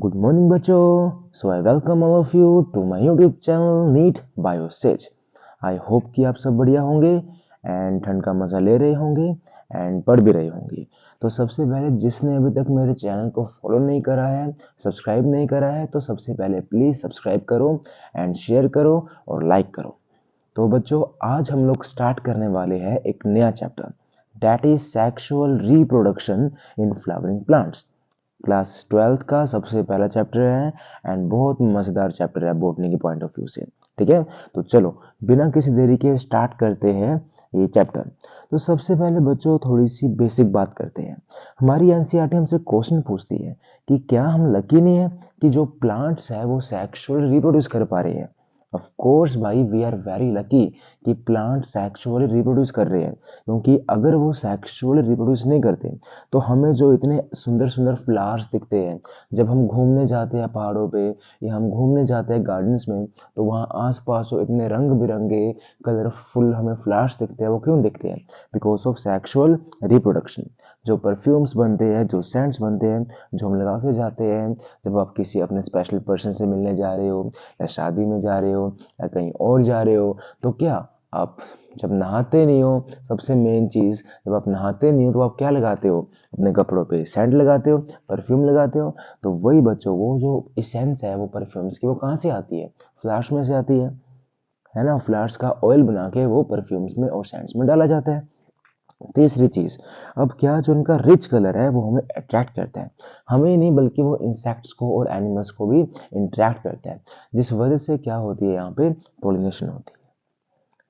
Good morning बच्चों. So I welcome all of you to my YouTube channel NEET bio sage. I hope कि आप सब बढ़िया होंगे एंड ठंड का मज़ा ले रहे होंगे एंड पढ़ भी रहे होंगे. तो सबसे पहले जिसने अभी तक मेरे चैनल को फॉलो नहीं करा है, सब्सक्राइब नहीं करा है, तो सबसे पहले प्लीज़ सब्सक्राइब करो एंड शेयर करो और लाइक करो. तो बच्चों आज हम लोग स्टार्ट करने वाले हैं एक नया chapter, that is sexual reproduction in flowering plants. Class 12th का सबसे पहला चैप्टर है एंड बहुत मज़ेदार चैप्टर है बॉटनी के पॉइंट ऑफ व्यू से. ठीक है, तो चलो बिना किसी देरी के स्टार्ट करते हैं ये चैप्टर. तो सबसे पहले बच्चों थोड़ी सी बेसिक बात करते हैं. हमारी एनसीईआरटी हमसे क्वेश्चन पूछती है कि क्या हम लकी नहीं है कि जो प्लांट्स है वो सेक्सुअली रिप्रोड्यूस कर पा रहे हैं. ऑफ कोर्स भाई वी आर वेरी लकी कि प्लांट सेक्सुअली रिप्रोड्यूस कर रहे हैं, क्योंकि अगर वो सेक्सुअली रिप्रोड्यूस नहीं करते तो हमें जो इतने सुंदर सुंदर फ्लावर्स दिखते हैं, जब हम घूमने जाते हैं पहाड़ों पे या हम घूमने जाते हैं गार्डन्स में, तो वहाँ आसपास जो इतने रंग बिरंगे कलरफुल हमें फ्लावर्स दिखते हैं, वो क्यों दिखते हैं? Because of sexual reproduction. जो परफ्यूम्स बनते हैं, जो सेंट्स बनते हैं, जो हम लगा के जाते हैं जब आप किसी अपने स्पेशल पर्सन से मिलने जा रहे हो या शादी में जा रहे हो या कहीं और जा रहे हो, तो क्या आप जब नहाते नहीं हो, सबसे मेन चीज़, जब आप नहाते नहीं हो तो आप क्या लगाते हो? अपने कपड़ों पे सेंट लगाते हो, परफ्यूम लगाते हो. तो वही बच्चों वो जो इसेंस है वो परफ्यूम्स की, वो कहाँ से आती है? फ्लावर्स में से आती है ना. फ्लावर्स का ऑयल बना के वो परफ्यूम्स में और सेंट्स में डाला जाता है. तीसरी चीज़, अब क्या जो उनका रिच कलर है वो हमें अट्रैक्ट करता है. हमें ही नहीं बल्कि वो इंसेक्ट्स को और एनिमल्स को भी इंटरेक्ट करता है, जिस वजह से क्या होती है यहाँ पे पोलिनेशन होती है.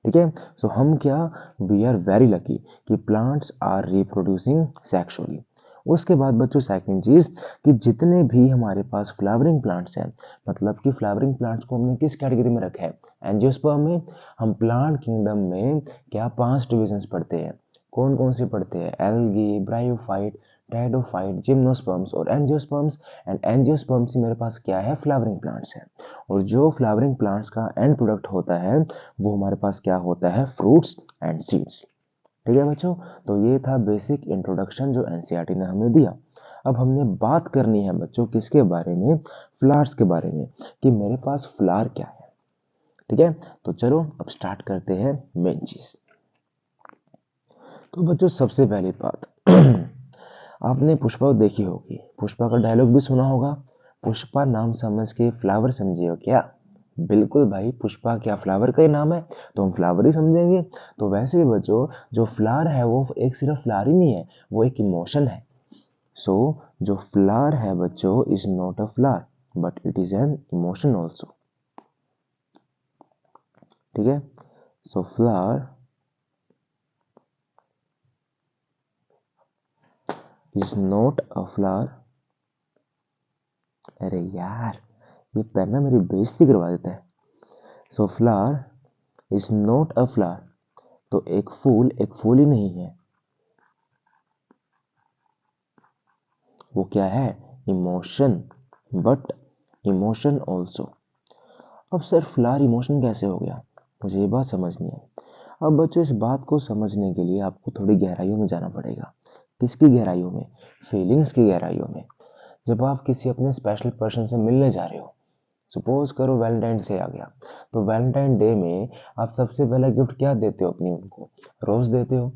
ठीक है, सो हम क्या, वी आर वेरी लकी कि प्लांट्स आर रिप्रोड्यूसिंग सेक्सुअली. उसके बाद बच्चों सेकंड चीज़ कि जितने भी हमारे पास फ्लावरिंग प्लांट्स हैं, मतलब कि फ्लावरिंग प्लांट्स को हमने किस कैटेगरी में रखा है? एंजियोस्पर्म में. हम प्लांट किंगडम में क्या 5 डिविजन्स पढ़ते हैं. कौन कौन से पढ़ते हैं? एल्गी, ब्रायोफाइट, टेरिडोफाइट, जिम्नोस्पर्म्स और एंजियोस्पर्म्स. एंड एंजियोस्पर्म्स से मेरे पास क्या है? फ्लावरिंग प्लांट्स है. और जो फ्लावरिंग प्लांट्स का एंड प्रोडक्ट होता है वो हमारे पास क्या होता है? Fruits and seeds. ठीक है बच्चों, तो ये था बेसिक इंट्रोडक्शन जो एनसीईआरटी ने हमें दिया. अब हमने बात करनी है बच्चों किसके बारे में? फ्लावर्स के बारे में, कि मेरे पास फ्लावर क्या है. ठीक है, तो चलो अब स्टार्ट करते हैं मेन चीज. तो बच्चों सबसे पहली बात आपने पुष्पा देखी होगी, पुष्पा का डायलॉग भी सुना होगा, पुष्पा नाम समझ के फ्लावर समझे हो क्या? बिल्कुल भाई, पुष्पा क्या फ्लावर का ही नाम है, तो हम फ्लावर ही समझेंगे. तो वैसे ही बच्चों जो फ्लावर है वो एक सिर्फ फ्लावर ही नहीं है, वो एक इमोशन है. सो जो फ्लावर है बच्चों is not a flower but it is an emotion also. ठीक है, सो flower is not a flower. अरे यार, ये पेन ना मेरी बेइज्जती करवा देता है. सो flower is not a flower. तो एक फूल ही नहीं है, वो क्या है? इमोशन. But emotion also. अब सर फ्लावर इमोशन कैसे हो गया? मुझे ये बात समझ नहीं आई. अब बच्चों इस बात को समझने के लिए आपको थोड़ी गहराइयों में जाना पड़ेगा. किसकी गहराइयों में? फीलिंग्स की गहराइयों में. जब आप किसी अपने स्पेशल पर्सन से मिलने जा रहे हो, सपोज करो वैलेंटाइन डे आ गया, तो वैलेंटाइन डे में आप सबसे पहला गिफ्ट क्या देते हो अपनी उनको? रोज देते हो.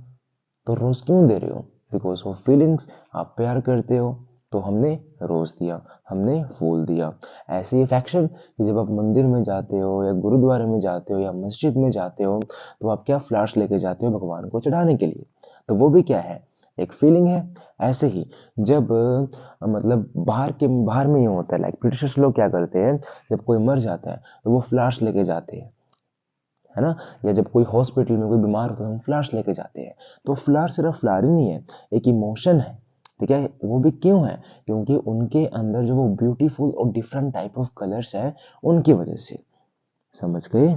तो रोज क्यों दे रहे हो? Because of feelings. आप प्यार करते हो तो हमने रोज दिया, हमने फूल दिया. ऐसे ही अफेक्शन कि जब आप मंदिर में जाते हो या गुरुद्वारे में जाते हो या मस्जिद में जाते हो, तो आप क्या फ्लावर्स लेके जाते हो भगवान को चढ़ाने के लिए. तो वो भी क्या है? एक फीलिंग है. ऐसे ही जब मतलब बाहर में ये होता है, लाइक ब्रिटिश लोग क्या करते हैं, जब कोई मर जाता है तो वो फ्लावर्स लेके जाते हैं, है ना. या जब कोई हॉस्पिटल में कोई बीमार होता है हम फ्लावर्स लेके जाते हैं. तो फ्लावर सिर्फ फ्लावर ही नहीं है, एक इमोशन है. ठीक है, वो भी क्यों है? क्योंकि उनके अंदर जो वो ब्यूटीफुल और डिफरेंट टाइप ऑफ कलर्स है, उनकी वजह से. समझ गए?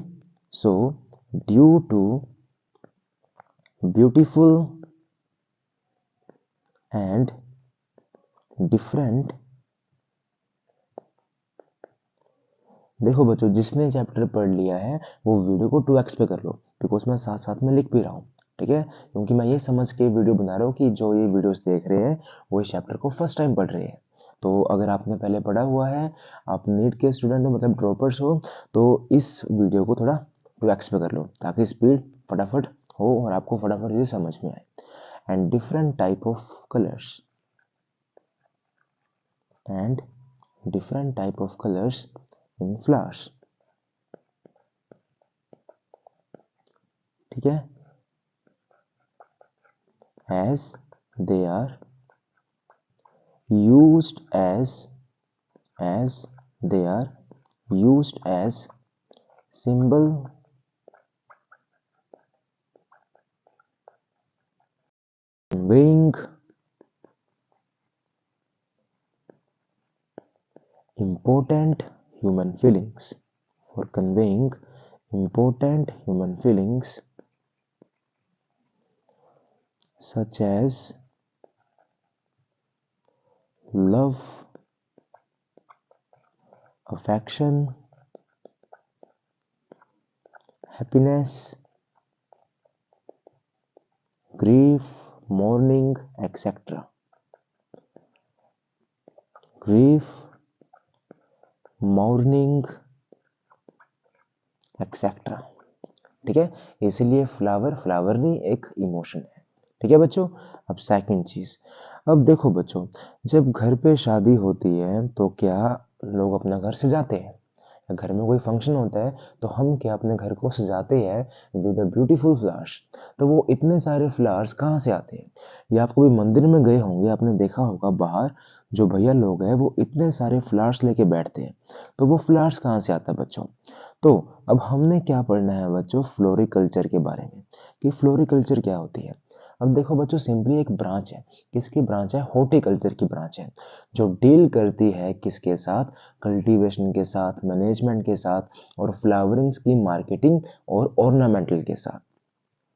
So due to beautiful and different. देखो बच्चों, जिसने चैप्टर पढ़ लिया है वो वीडियो को 2x पे कर लो, बिकॉज मैं साथ साथ में लिख भी रहा हूँ. ठीक है, क्योंकि मैं ये समझ के वीडियो बना रहा हूँ कि जो ये वीडियोस देख रहे हैं वो इस चैप्टर को फर्स्ट टाइम पढ़ रहे हैं. तो अगर आपने पहले पढ़ा हुआ है, आप नीट के स्टूडेंट हो मतलब ड्रॉपर्स हो, तो इस वीडियो को थोड़ा रिलैक्स पे कर लो ताकि स्पीड फटाफट हो और आपको फटाफट ये समझ में आए। And different type of colours and different type of colors in flowers। ठीक है, as they are used as they are used as symbol conveying important human feelings, for conveying important human feelings such as love, affection, happiness, grief, mourning, etc. grief, mourning, etcetera. ठीक है, इसलिए flower नहीं एक emotion है। ठीक है बच्चों, अब सेकंड चीज, अब देखो बच्चों, जब घर पे शादी होती है तो क्या लोग अपना घर सजाते हैं, या घर में कोई फंक्शन होता है तो हम क्या अपने घर को सजाते हैं विद अ ब्यूटीफुल फ्लावर्स। तो वो इतने सारे फ्लावर्स कहाँ से आते हैं? ये आप कभी मंदिर में गए होंगे, आपने देखा होगा बाहर जो भैया लोग हैं वो इतने सारे फ्लावर्स लेके बैठते हैं। तो वो फ्लावर्स कहाँ से आता है बच्चों? तो अब हमने क्या पढ़ना है बच्चों, फ्लोरिकल्चर के बारे में, कि फ्लोरिकल्चर क्या होती है। अब देखो बच्चों, सिंपली एक ब्रांच है, किसकी ब्रांच है? हॉर्टिकल्चर की ब्रांच है, जो डील करती है किसके साथ? कल्टीवेशन के साथ, मैनेजमेंट के साथ, और फ्लावरिंग्स की मार्केटिंग और ऑर्नामेंटल के साथ।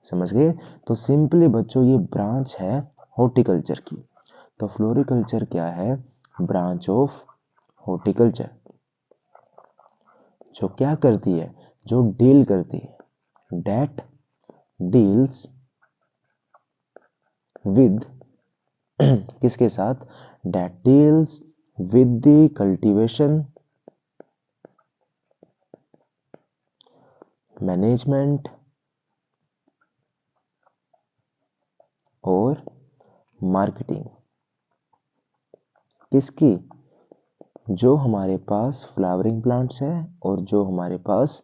समझ गए? तो सिंपली बच्चों ये ब्रांच है हॉर्टिकल्चर की। तो फ्लोरिकल्चर क्या है? ब्रांच ऑफ हॉर्टिकल्चर, जो क्या करती है? जो डील करती है, डेट डील्स विद किसके साथ? Date deals with the cultivation, management और मार्केटिंग। किसकी? जो हमारे पास फ्लावरिंग प्लांट्स है और जो हमारे पास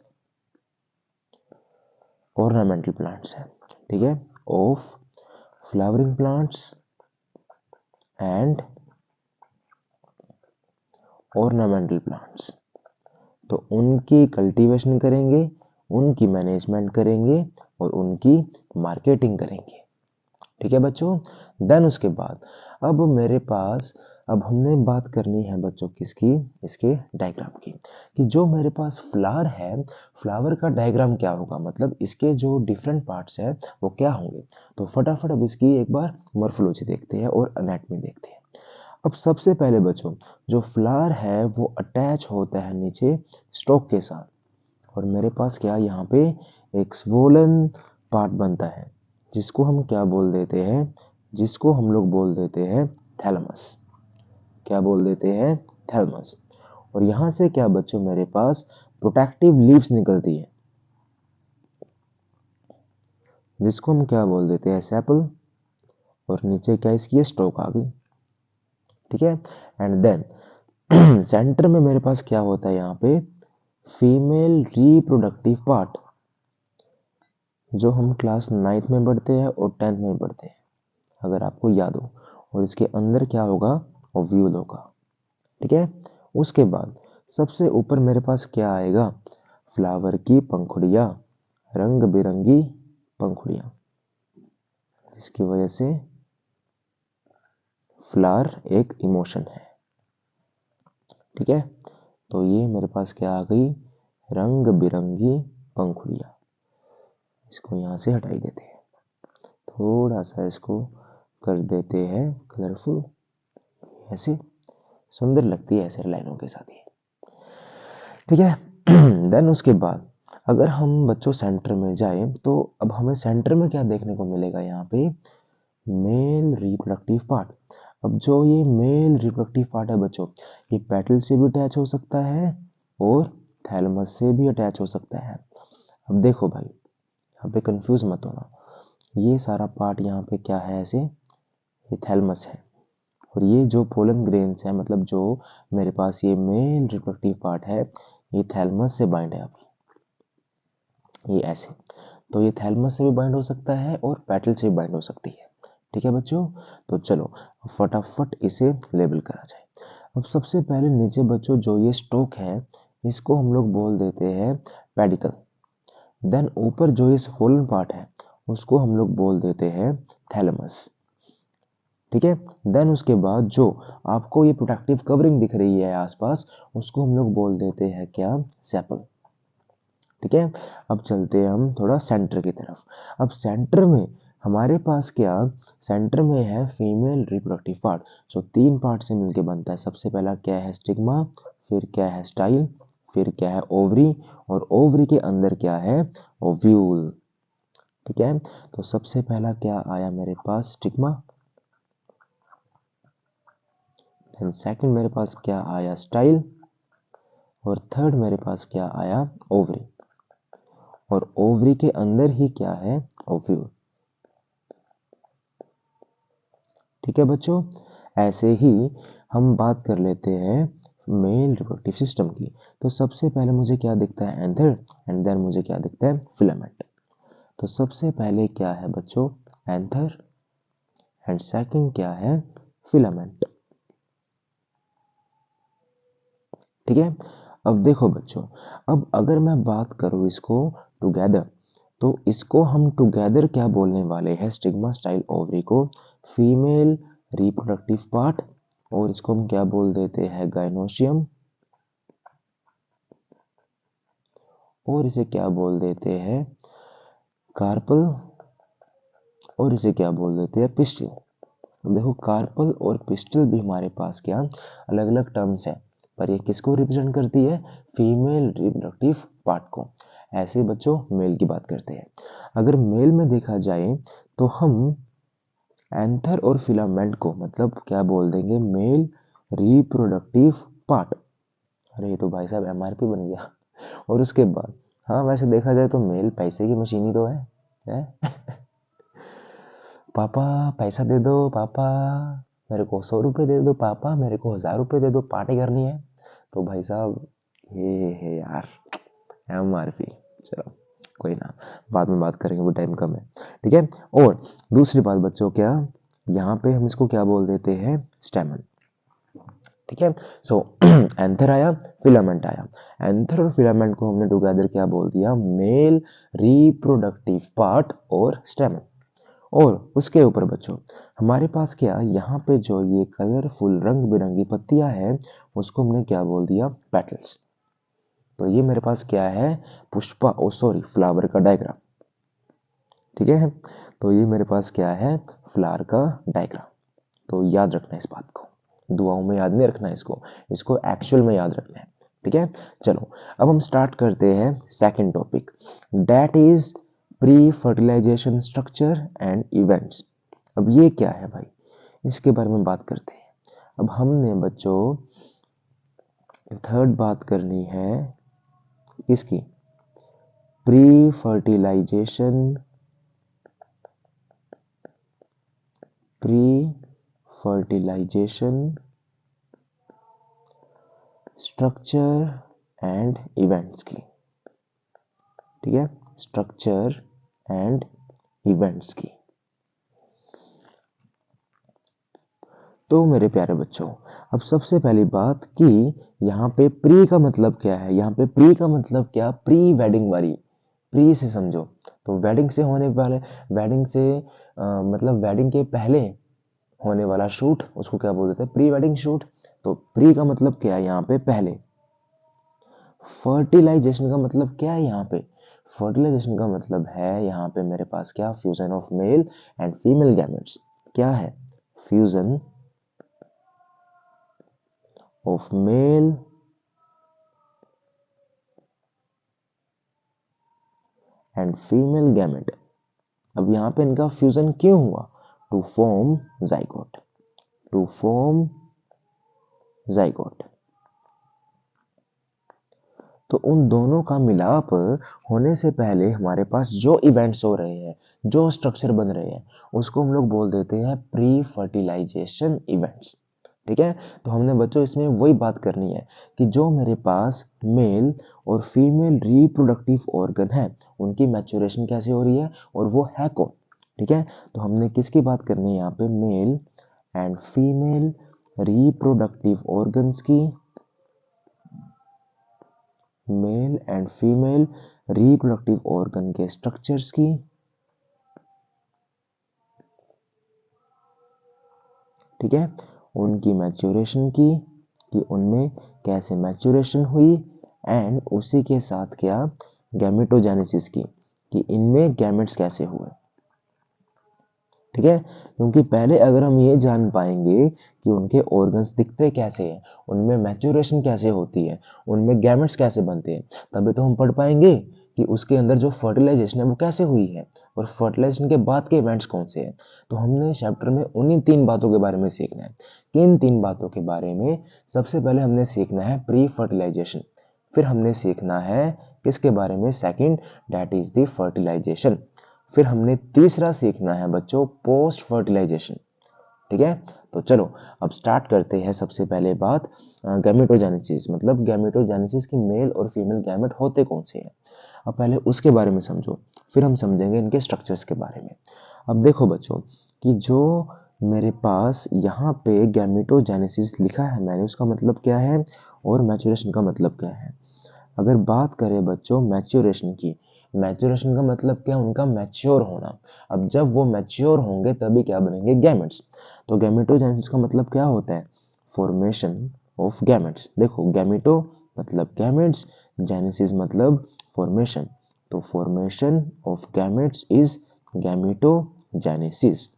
ऑर्नामेंटल प्लांट्स है। ठीक है, of flowering plants and ornamental plants. तो उनकी कल्टीवेशन करेंगे, उनकी मैनेजमेंट करेंगे और उनकी मार्केटिंग करेंगे। ठीक है बच्चों, देन उसके बाद अब मेरे पास, अब हमने बात करनी है बच्चों किसकी? इसके डायग्राम की, कि जो मेरे पास फ्लावर है, फ्लावर का डायग्राम क्या होगा, मतलब इसके जो डिफरेंट पार्ट्स है वो क्या होंगे। तो फटाफट अब इसकी एक बार मॉर्फोलॉजी देखते हैं और एनाटॉमी देखते हैं। अब सबसे पहले बच्चों, जो फ्लावर है वो अटैच होता है नीचे स्टॉक के साथ, और मेरे पास क्या यहाँ पे एक स्वोलन पार्ट बनता है, जिसको हम क्या बोल देते हैं? जिसको हम लोग बोल देते हैं थैलमस। क्या बोल देते हैं? थैलमस। और यहाँ से क्या बच्चों, मेरे पास प्रोटेक्टिव लीव्स निकलती है, जिसको हम क्या बोल देते हैं? सेपल। और नीचे क्या इसकी है? स्टॉक आ गई। ठीक है, एंड देन सेंटर में मेरे पास क्या होता है यहाँ पे? फीमेल रिप्रोडक्टिव पार्ट, जो हम क्लास 9th में पढ़ते हैं और 10th में पढ़ते हैं, अगर आपको याद हो। और इसके अंदर क्या होगा? ओव्यूल होगा। ठीक है, उसके बाद सबसे ऊपर मेरे पास क्या आएगा? फ्लावर की पंखुड़ियाँ, रंग बिरंगी पंखुड़ियाँ, जिसकी वजह से फ्लावर एक इमोशन है। ठीक है, तो ये मेरे पास क्या आ गई? रंग बिरंगी पंखुड़ियाँ। इसको यहाँ से हटाई देते हैं, थोड़ा सा इसको कर देते हैं कलरफुल, ऐसे सुंदर लगती है ऐसे लाइनों के साथ ही। ठीक है, देन उसके बाद अगर हम बच्चों सेंटर में जाए तो अब हमें सेंटर में क्या देखने को मिलेगा? यहाँ पे मेल रिप्रोडक्टिव पार्ट। अब जो ये मेल रिप्रोडक्टिव पार्ट है बच्चों, ये पेटल से भी अटैच हो सकता है और थैलेमस से भी अटैच हो सकता है। अब देखो भाई, यहाँ पे कंफ्यूज मत होना, ये सारा पार्ट यहाँ पे क्या है, ऐसे ये थैलेमस है, और ये जो पोलन ग्रेन्स है, मतलब जो मेरे पास ये मेल रिप्रोडक्टिव पार्ट है, ये थैलेमस से बाइंड है। अब ये ऐसे, तो ये थैलेमस से भी बाइंड हो सकता है और पेटल से भी बाइंड हो सकती है। ठीक है बच्चों, तो चलो फटाफट इसे लेबल करा जाए। अब सबसे पहले नीचे बच्चों जो ये स्टोक है, इसको हम लोग बोल देते हैं पेडिकल। देन ऊपर जो ये फोलन पार्ट है, उसको हम लोग बोल देते हैं थैलेमस। ठीक है, देन उसके बाद जो आपको ये प्रोटेक्टिव कवरिंग दिख रही है आसपास, उसको हम लोग बोल देते हैं क्या, सेपल। ठीक है, अब चलते हैं हम थोड़ा सेंटर की तरफ। अब सेंटर में हमारे पास क्या, सेंटर में है फीमेल रिप्रोडक्टिव पार्ट, जो तीन पार्ट से मिलकर बनता है। सबसे पहला क्या है, स्टिग्मा, फिर क्या है स्टाइल, फिर क्या है ओवरी, और ओवरी के अंदर क्या है, ओव्यूल। ठीक है, तो सबसे पहला क्या आया मेरे पास, स्टिग्मा, देन सेकंड मेरे पास क्या आया, स्टाइल, और थर्ड मेरे पास क्या आया, ओवरी, और ओवरी के अंदर ही क्या है, ओव्यूल। ठीक है बच्चों, ऐसे ही हम बात कर लेते हैं मेल रिप्रोडक्टिव सिस्टम की। तो सबसे पहले मुझे क्या दिखता है, एंथर, एंड देन मुझे क्या दिखता है, फिलामेंट। तो सबसे पहले क्या है बच्चों, एंथर, एंड सेकंड क्या है, फिलामेंट। ठीक है, अब देखो बच्चों, अब अगर मैं बात करूं इसको टुगेदर, तो इसको हम टुगेदर क्या बोलने वाले हैं, स्टिग्मा, स्टाइल, ओवरी को फीमेल रिप्रोडक्टिव पार्ट, और इसको हम क्या बोल देते हैं, गाइनोशियम, और इसे क्या बोल देते हैं, कार्पल, और इसे क्या बोल देते हैं, पिस्टल। देखो कार्पल और पिस्टल भी हमारे पास क्या अलग अलग टर्म्स है, पर ये किसको रिप्रेजेंट करती है, फीमेल रिप्रोडक्टिव पार्ट को। ऐसे बच्चों मेल की बात करते हैं। अगर मेल में देखा जाए तो हम एंथर और फिलामेंट को मतलब क्या बोल देंगे, मेल रिप्रोडक्टिव पार्ट। अरे ये तो भाई साहब एमआरपी बन गया। और उसके बाद, हाँ वैसे देखा जाए तो मेल पैसे की मशीन ही तो है? पापा पैसा दे दो, पापा मेरे को 100 रुपये दे दो, पापा मेरे को 1000 रुपये दे दो, पार्टी करनी है। तो भाई साहब ये है यार एमआरपी। चलो कोई ना, बाद में बात करेंगे, वो टाइम कम है। ठीक है, और दूसरी बात बच्चों क्या, यहाँ पे हम इसको क्या बोल देते हैं, स्टेमन। ठीक है, सो एंथर आया, फिलामेंट आया, एंथर और फिलामेंट को हमने टुगेदर क्या बोल दिया, मेल रिप्रोडक्टिव पार्ट और स्टेमन। और उसके ऊपर बच्चों हमारे पास क्या, यहाँ पे जो ये कलरफुल रंग बिरंगी पत्तियां हैं, उसको हमने क्या बोल दिया, पेटल्स। तो ये मेरे पास क्या है, पुष्पा, ओ सॉरी फ्लावर का डायग्राम। ठीक है, तो ये मेरे पास क्या है, फ्लावर का डायग्राम। तो याद रखना इस बात को, दुआओं में याद नहीं रखना इसको, इसको एक्चुअल में याद रखना है। ठीक है, चलो अब हम स्टार्ट करते हैं second topic, that is pre fertilization structure and events. अब ये क्या है भाई, इसके बारे में बात करते हैं। अब हमने बच्चों थर्ड बात करनी है इसकी, pre fertilization, pre fertilization structure and events की। ठीक है, स्ट्रक्चर एंड इवेंट्स की। तो मेरे प्यारे बच्चों, अब सबसे पहली बात कि यहाँ पे प्री का मतलब क्या है, यहाँ पे प्री का मतलब क्या, प्री वेडिंग वाली, प्री से समझो तो वेडिंग से होने वाले, वेडिंग से मतलब वेडिंग के पहले होने वाला शूट, उसको क्या बोल देते हैं, प्री वेडिंग शूट। तो प्री का मतलब क्या है, यहाँ पे पहले। फर्टिलाइजेशन का मतलब क्या है यहाँ पे, फर्टिलाइजेशन का मतलब है यहाँ पे मेरे पास क्या, fusion of male and female gametes. क्या है, fusion of male and female gamete. अब यहाँ पे इनका फ्यूजन क्यों हुआ, to form zygote. To form zygote. तो उन दोनों का मिलाप होने से पहले हमारे पास जो इवेंट्स हो रहे हैं, जो स्ट्रक्चर बन रहे हैं, उसको हम लोग बोल देते हैं प्री फर्टिलाइजेशन इवेंट्स। ठीक है, तो हमने बच्चों इसमें वही बात करनी है कि जो मेरे पास मेल और फीमेल रिप्रोडक्टिव ऑर्गन है, उनकी मैच्योरेशन कैसे हो रही है और वो है कौन। ठीक है, तो हमने किसकी बात करनी है यहाँ पे, male and female reproductive organs की, male and female reproductive organ के स्ट्रक्चर्स की, ठीक है, उनकी मैच्योरेशन की, कि उनमें कैसे मैच्योरेशन हुई, एंड उसी के साथ क्या, गैमेटोजेनेसिस की, कि इनमें गैमेट्स कैसे हुए। ठीक है, क्योंकि पहले अगर हम ये जान पाएंगे कि उनके ऑर्गन्स दिखते कैसे हैं, उनमें मैच्योरेशन कैसे होती है, उनमें गैमेट्स कैसे बनते हैं, तभी तो हम पढ़ पाएंगे कि उसके अंदर जो फर्टिलाइजेशन है वो कैसे हुई है और फर्टिलाइजेशन के बाद के इवेंट्स कौन से हैं। तो हमने चैप्टर में उन्हीं 3 बातों के बारे में सीखना है। किन 3 बातों के बारे में? सबसे पहले हमने सीखना है प्री फर्टिलाइजेशन, फिर हमने सीखना है किसके बारे में, second, that is the fertilization, फिर हमने तीसरा सीखना है बच्चों पोस्ट फर्टिलाइजेशन। ठीक है, तो चलो अब स्टार्ट करते हैं। सबसे पहले बात गैमेटोजेनेसिस, मतलब गैमेटोजेनेसिस की मेल और फीमेल गैमेट होते कौन से हैं। अब पहले उसके बारे में समझो, फिर हम समझेंगे इनके स्ट्रक्चर्स के बारे में। अब देखो बच्चों कि जो मेरे पास यहाँ पे गैमेटोजेनेसिस लिखा है मैंने, उसका मतलब क्या है और मैच्योरेशन का मतलब क्या है। अगर बात करें बच्चों मैच्योरेशन की, मैच्योरेशन का मतलब क्या, उनका मैच्योर होना। अब जब वो मैच्योर होंगे तभी क्या बनेंगे, गैमेट्स। तो गैमेटोजेनेसिस का मतलब क्या होता है, फॉर्मेशन ऑफ गैमेट्स। देखो गैमेटो मतलब गैमेट्स, जेनेसिस मतलब फॉर्मेशन, तो formation of gametes is gametogenesis.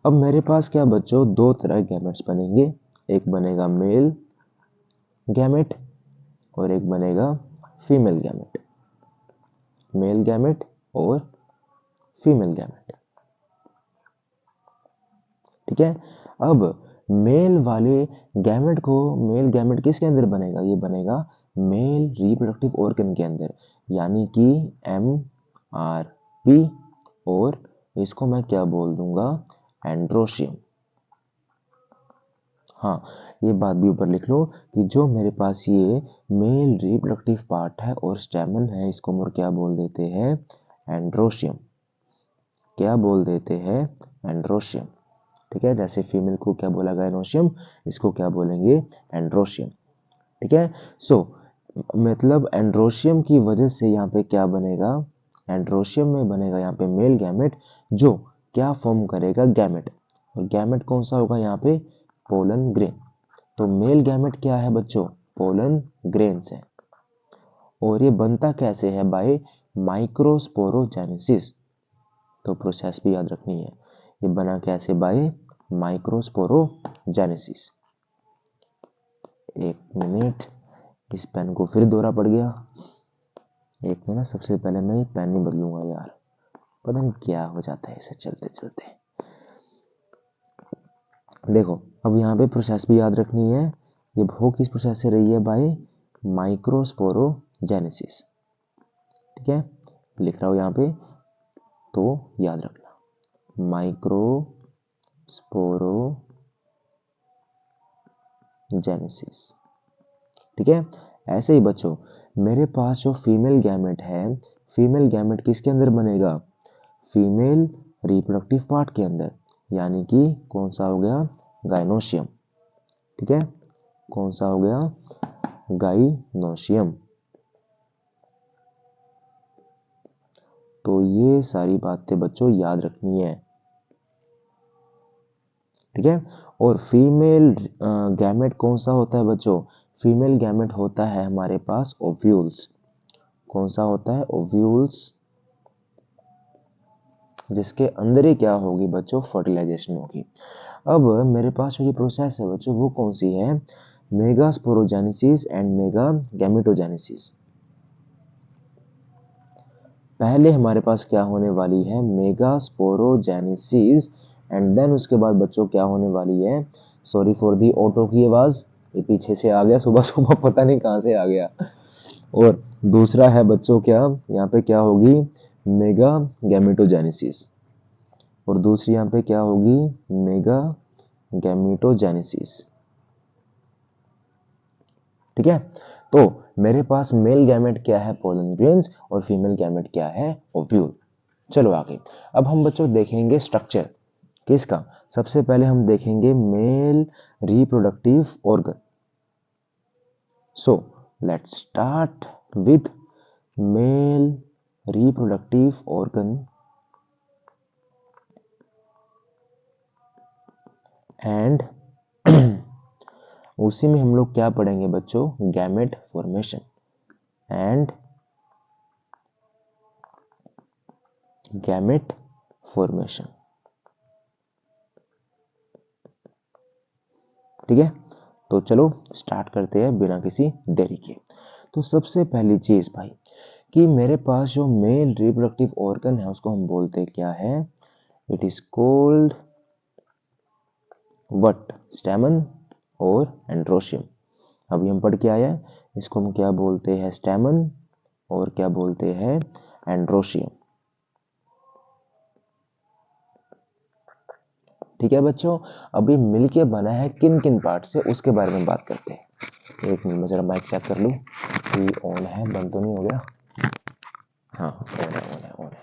अब मेरे पास क्या बच्चों, दो तरह गैमेट्स बनेंगे, एक बनेगा मेल गैमेट और एक बनेगा फीमेल गैमेट, मेल गैमेट और फीमेल गैमेट। ठीक है, अब मेल वाले गैमेट को, मेल गैमेट किसके अंदर बनेगा, ये बनेगा मेल रिप्रोडक्टिव ऑर्गन के अंदर, यानी कि MRP, और इसको मैं क्या बोल दूंगा, एंड्रोशियम। हाँ, ये बात भी ऊपर लिख लो कि जो मेरे पास ये मेल रिप्रोडक्टिव पार्ट है और स्टेमन है, इसको हम क्या बोल देते हैं, एंड्रोशियम। क्या बोल देते हैं, एंड्रोशियम। ठीक है, जैसे फीमेल को क्या बोला गया, एनोशियम, इसको क्या बोलेंगे, एंड्रोशियम। ठीक है, सो मतलब एंड्रोशियम की वजह से यहाँ पे क्या बनेगा, एंड्रोशियम में बनेगा यहाँ पे मेल गैमेट, जो क्या फॉर्म करेगा, गैमेट। और गैमेट कौन सा होगा यहाँ पे, पोलन ग्रेन। तो मेल गैमेट क्या है बच्चों, पोलन ग्रेन्स है। और ये बनता कैसे है, बाय माइक्रोस्पोरोजेनेसिस। तो प्रोसेस भी याद रखनी है, ये बना कैसे, बाय माइक्रोस्पोरोजेनेसिस। एक मिनट, इस पेन को फिर दौरा पड़ गया। एक मिनट, सबसे पहले मैं ये पेन नहीं बदलूंगा यार, पता नहीं क्या हो जाता है इसे चलते चलते। देखो अब यहाँ पे प्रोसेस भी याद रखनी है, ये हो किस प्रोसेस से रही है, बाय माइक्रोस्पोरोजेनेसिस। ठीक है, लिख रहा हूँ यहाँ पे, तो याद रखना, माइक्रोस्पोरोजेनेसिस। ठीक है, ऐसे ही बच्चों मेरे पास जो फीमेल गैमेट है, फीमेल गैमेट किसके अंदर बनेगा, फीमेल रिप्रोडक्टिव पार्ट के अंदर, यानी कि कौन सा हो गया, गाइनोशियम। ठीक है, कौन सा हो गया, गाइनोशियम। तो ये सारी बातें बच्चों याद रखनी है। ठीक है, और फीमेल गैमेट कौन सा होता है बच्चों, फीमेल गैमेट होता है हमारे पास ओव्यूल्स। कौन सा होता है, ओव्यूल्स, जिसके अंदर ही क्या होगी बच्चों, फर्टिलाइजेशन होगी। अब मेरे पास जो ये प्रोसेस है बच्चों, वो कौन सी है, मेगास्पोरोजेनेसिस एंड मेगा गैमेटोजेनेसिस। पहले हमारे पास क्या होने वाली है, मेगास्पोरोजेनेसिस एंड देन उसके बाद बच्चों क्या होने वाली है, सॉरी फॉर दी ऑटो की आवाज, ये पीछे से आ गया सुबह सुबह, पता नहीं कहाँ से आ गया। और दूसरा है बच्चों क्या, यहाँ पे क्या होगी, मेगा गैमेटोजेनेसिस, और दूसरी यहाँ पे क्या होगी, मेगा गैमेटोजेनेसिस। ठीक है, तो मेरे पास मेल गैमेट क्या है, पोलन ग्रेन्स, और फीमेल गैमेट क्या है, ओव्यूल। चलो आगे, अब हम बच्चों देखेंगे स्ट्रक्चर किसका। सबसे पहले हम देखेंगे male reproductive organ. So let's start with male reproductive organ and उसी में हम लोग क्या पढ़ेंगे बच्चों, gamete formation and gamete formation. ठीक है, तो चलो स्टार्ट करते हैं बिना किसी देरी के। तो सबसे पहली चीज भाई कि मेरे पास जो मेल रिप्रोडक्टिव ऑर्गन है उसको हम बोलते क्या है, it is called what, stamen और एंड्रोशियम। अभी हम पढ़ के आए हैं, इसको हम क्या बोलते हैं, स्टैमन, और क्या बोलते हैं, एंड्रोशियम। ठीक है बच्चों, अभी मिलके बना है किन किन पार्ट से उसके बारे में बात करते हैं। एक मिनट में जरा माइक चेक कर लूं कि ऑन है, बंद तो नहीं हो गया। हाँ ऑन है।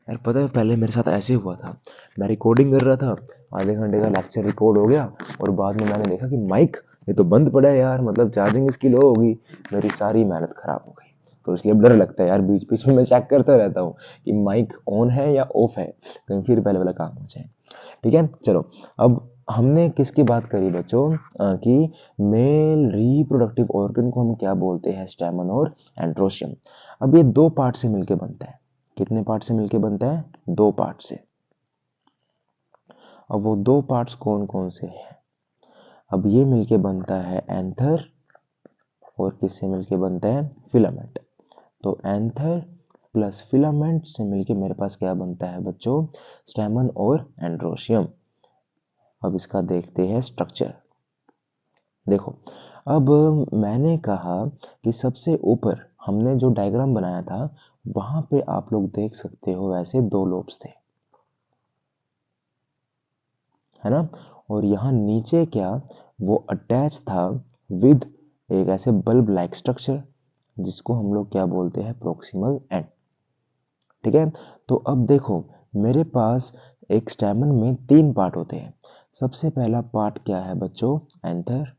यार पता है पहले मेरे साथ ऐसे हुआ था, मैं रिकॉर्डिंग कर रहा था, आधे घंटे का लेक्चर रिकॉर्ड हो गया और बाद में मैंने देखा कि माइक ये तो बंद पड़ा है यार, मतलब चार्जिंग इसकी लो होगी, मेरी सारी मेहनत खराब हो गई। तो इसलिए डर लगता है यार, बीच बीच में मैं चेक करता रहता हूँ कि माइक ऑन है या ऑफ है, कहीं फिर पहले वाला काम हो जाए। ठीक है, चलो अब हमने किसकी बात करी बच्चों, कि मेल रिप्रोडक्टिव ऑर्गन को हम क्या बोलते हैं, स्टैमन और एंड्रोशियम। अब ये दो पार्ट से मिलके बनता है, कितने पार्ट से मिलके बनता है, दो पार्ट से। अब वो दो पार्ट्स कौन कौन से हैं, अब ये मिलके बनता है एंथर, और किससे मिलके बनता है, फिलामेंट। तो एंथर प्लस फिलामेंट से मिलके मेरे पास क्या बनता है बच्चों, स्टैमन और एंड्रोशियम। अब इसका देखते हैं स्ट्रक्चर। देखो, अब मैंने कहा कि सबसे ऊपर हमने जो डायग्राम बनाया था वहां पे आप लोग देख सकते हो वैसे दो लोब्स थे, है ना, और यहाँ नीचे क्या, वो अटैच था विद एक ऐसे बल्ब लाइक स्ट्रक्चर जिसको हम लोग क्या बोलते हैं, प्रोक्सिमल एंड। ठीक है, तो अब देखो मेरे पास एक स्टैमन में तीन पार्ट होते हैं। सबसे पहला पार्ट क्या है बच्चों, एंथर।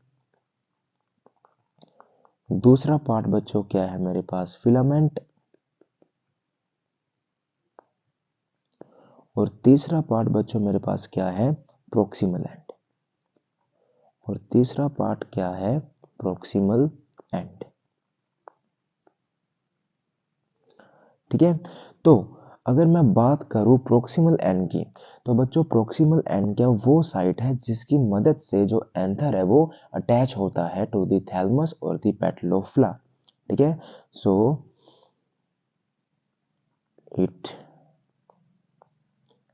दूसरा पार्ट बच्चों क्या है मेरे पास, फिलामेंट। और तीसरा पार्ट बच्चों मेरे पास क्या है, प्रोक्सिमल एंड। और तीसरा पार्ट क्या है, प्रोक्सिमल एंड। ठीक है, तो अगर मैं बात करूं प्रोक्सिमल एंड की, तो बच्चों प्रोक्सिमल एंड क्या वो साइट है जिसकी मदद से जो एंथर है वो अटैच होता है टू द थैलमस और द पेटल ऑफ फ्लावर। ठीक है, so it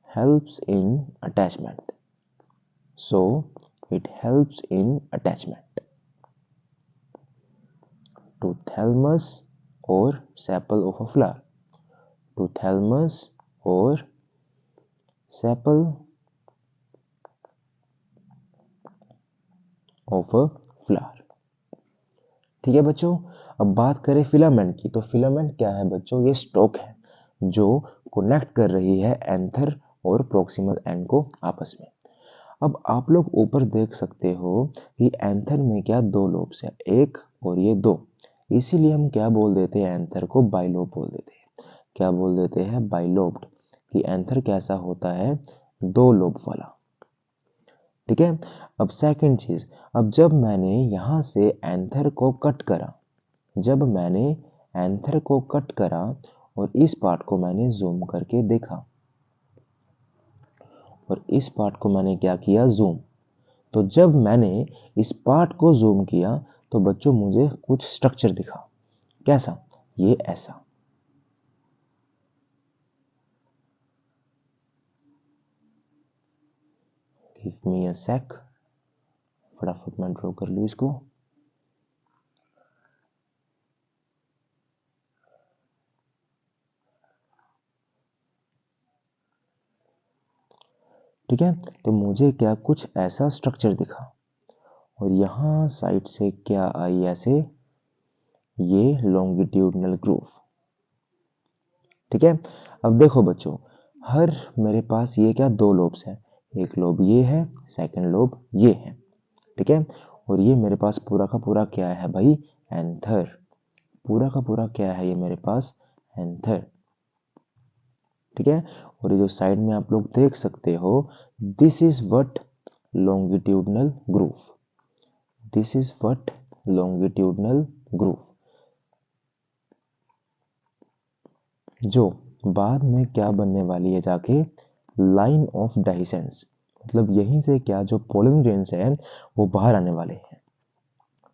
helps in attachment, so it helps in attachment to thalamus or sepal of a flower, to thalamus or sepal of a flower। ठीक है बच्चों, अब बात करें filament की, तो फिलामेंट क्या है बच्चों, ये स्टॉक है जो कनेक्ट कर रही है एंथर और प्रोक्सिमल एंड को आपस में। अब आप लोग ऊपर देख सकते हो कि एंथर में क्या दो लोब्स है, एक और ये दो, इसीलिए हम क्या बोल देते हैं, एंथर को बाइलोब बोल देते हैं। क्या बोल देते हैं, बाइलोब्ड, कि एंथर कैसा होता है, दो लोब वाला। ठीक है, अब सेकंड चीज, अब जब मैंने यहां से एंथर को कट करा, जब मैंने एंथर को कट करा और इस पार्ट को मैंने जूम करके देखा, और इस पार्ट को मैंने क्या किया, जूम, तो जब मैंने इस पार्ट को जूम किया तो बच्चों मुझे कुछ स्ट्रक्चर दिखा, कैसा, ये ऐसा। गिव मी अ सेक, फटाफट मैं ड्रॉ कर लूँ इसको। ठीक है, तो मुझे क्या कुछ ऐसा स्ट्रक्चर दिखा और यहाँ साइड से क्या आई ऐसे ये लॉन्गिट्यूडनल ग्रूव। ठीक है, अब देखो बच्चों, हर मेरे पास ये क्या दो लोब्स हैं, एक लोब ये है, सेकंड लोब ये है। ठीक है, और ये मेरे पास पूरा का पूरा क्या है भाई, एंथर। पूरा का पूरा क्या है ये मेरे पास, एंथर। ठीक है, और ये जो साइड में आप लोग देख सकते हो, this is what longitudinal groove, this is what longitudinal groove, जो बाद में क्या बनने वाली है जाके, लाइन ऑफ डाइसेंस। मतलब यहीं से क्या जो पोलन ग्रेन्स है वो बाहर आने वाले हैं।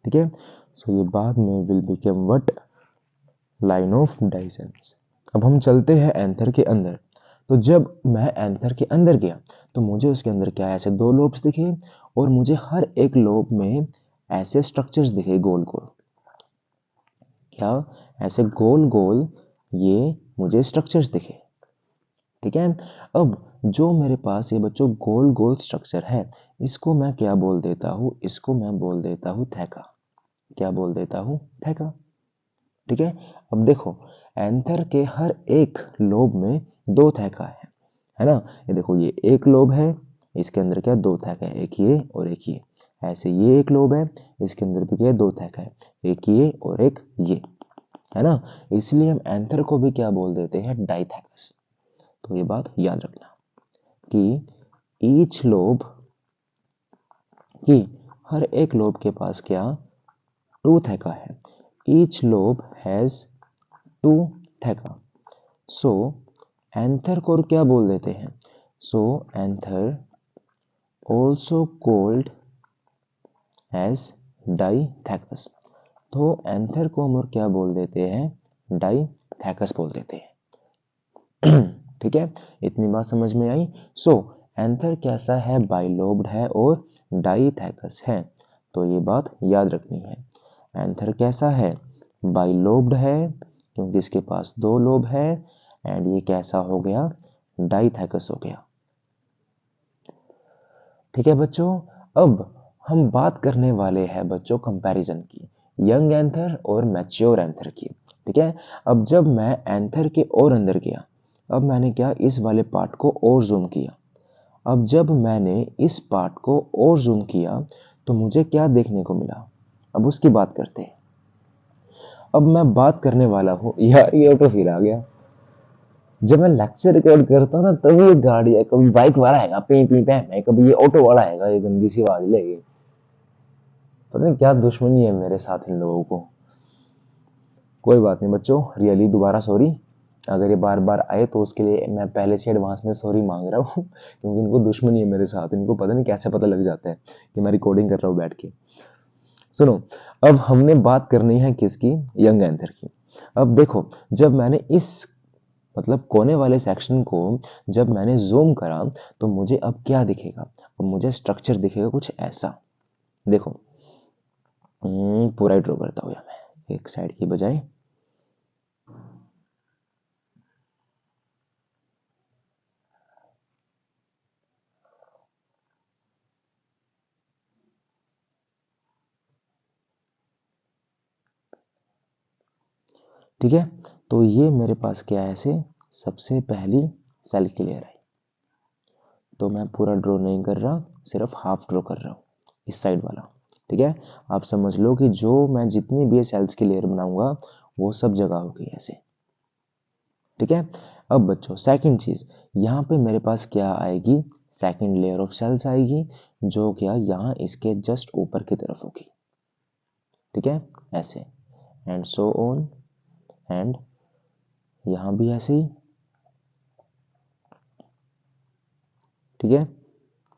ठीक है, सो ये बाद में will become what, line of dehiscence. अब हम चलते हैं एंथर के अंदर। तो जब मैं एंथर के अंदर गया तो मुझे उसके अंदर क्या ऐसे दो लोब्स दिखे और मुझे हर एक लोब में ऐसे स्ट्रक्चर्स दिखे गोल गोल। क्या ऐसे गोल गोल ये मुझे स्ट्रक्चर्स दिखे। ठीक है, अब जो मेरे पास ये बच्चों गोल गोल स्ट्रक्चर है, इसको मैं क्या बोल देता हूँ, इसको मैं बोल देता हूँ थैका। क्या बोल देता हूँ, थैका। ठीक है, अब देखो एंथर के हर एक लोब में दो थैका है ना। ये देखो ये एक लोब है, इसके अंदर क्या दो थैका है, एक ये और एक ये। ऐसे ये एक लोब है, इसके अंदर भी क्या दो थैका है, एक ये और एक ये, है ना। इसलिए हम एंथर को भी क्या बोल देते हैं, डाइथैकस। तो ये बात याद रखना कि ईच लोब की हर एक लोब के पास क्या टू थैका है, each lobe has two theca. So anther को क्या बोल देते हैं, so anther also called as dithecous. तो एंथर को हम और क्या बोल देते हैं, डाइथैकस बोल देते हैं। ठीक है, इतनी बात समझ में आई। सो एंथर कैसा है, बाइलोब्ड है और डाइथैकस है। तो ये बात याद रखनी है, एंथर कैसा है, बाइलोब्ड है क्योंकि इसके पास दो लोब है, एंड ये कैसा हो गया, डाइथैकस हो गया। ठीक है बच्चों, अब हम बात करने वाले हैं बच्चों कंपैरिजन की, यंग एंथर और मैच्योर एंथर की। ठीक है, अब जब मैं एंथर के और अंदर गया, अब मैंने क्या इस वाले पार्ट को और जूम किया। अब जब मैंने इस पार्ट को और जूम किया तो मुझे क्या देखने को मिला, अब उसकी बात करते हैं। अब मैं बात करने वाला हूँ, यार ये ऑटो फिर आ गया। जब मैं लेक्चर रिकॉर्ड करता हूँ ना तभी ये गाड़ी है, कभी बाइक वाला आएगा पी पी पे, कभी ये ऑटो वाला आएगा, ये गंदी सी आवाज लेगी। पता नहीं क्या दुश्मनी है मेरे साथ इन लोगों को। कोई बात नहीं बच्चों, रियली दोबारा सॉरी, अगर ये बार बार आए तो उसके लिए मैं पहले से एडवांस में सॉरी मांग रहा हूँ क्योंकि इनको दुश्मनी है मेरे साथ, इनको पता नहीं कैसे पता लग जाता है कि मैं रिकॉर्डिंग कर रहा हूँ बैठ के। सुनो, अब हमने बात करनी है किसकी, यंग एंथर की। अब देखो जब मैंने इस मतलब कोने वाले सेक्शन को जब मैंने जूम करा तो मुझे अब क्या दिखेगा, अब मुझे स्ट्रक्चर दिखेगा कुछ ऐसा। देखो पूरा ही ड्रॉ करता हूँ मैं एक साइड की बजाय। ठीक है, तो ये मेरे पास क्या है, ऐसे सबसे पहली सेल की लेयर है। तो मैं पूरा ड्रॉ नहीं कर रहा, सिर्फ हाफ ड्रॉ कर रहा हूँ इस साइड वाला। ठीक है, आप समझ लो कि जो मैं जितनी भी सेल्स की लेयर बनाऊंगा वो सब जगह होगी ऐसे। ठीक है, अब बच्चों सेकंड चीज, यहाँ पे मेरे पास क्या आएगी, सेकंड लेयर ऑफ सेल्स आएगी जो क्या यहाँ इसके जस्ट ऊपर की तरफ होगी। ठीक है, ऐसे एंड सो ऑन, एंड यहाँ भी ऐसे ही। ठीक है,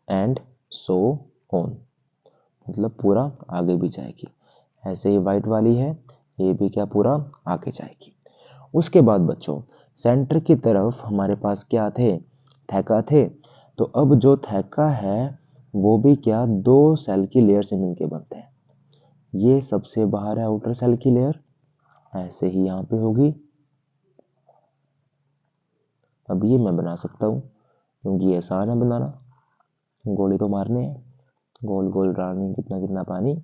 एंड सो ऑन, मतलब पूरा आगे भी जाएगी। ऐसे ही वाइट वाली है, ये भी क्या पूरा आगे जाएगी। उसके बाद बच्चों सेंटर की तरफ हमारे पास क्या थे, थैका थे। तो अब जो थैका है वो भी क्या, दो सेल की लेयर से मिलके बनते हैं। ये सबसे बाहर है आउटर सेल की लेयर, ऐसे ही यहाँ पे होगी। अब ये मैं बना सकता हूँ क्योंकि ये आसान है बनाना, गोले तो मारने हैं, गोल गोल रानी कितना कितना पानी,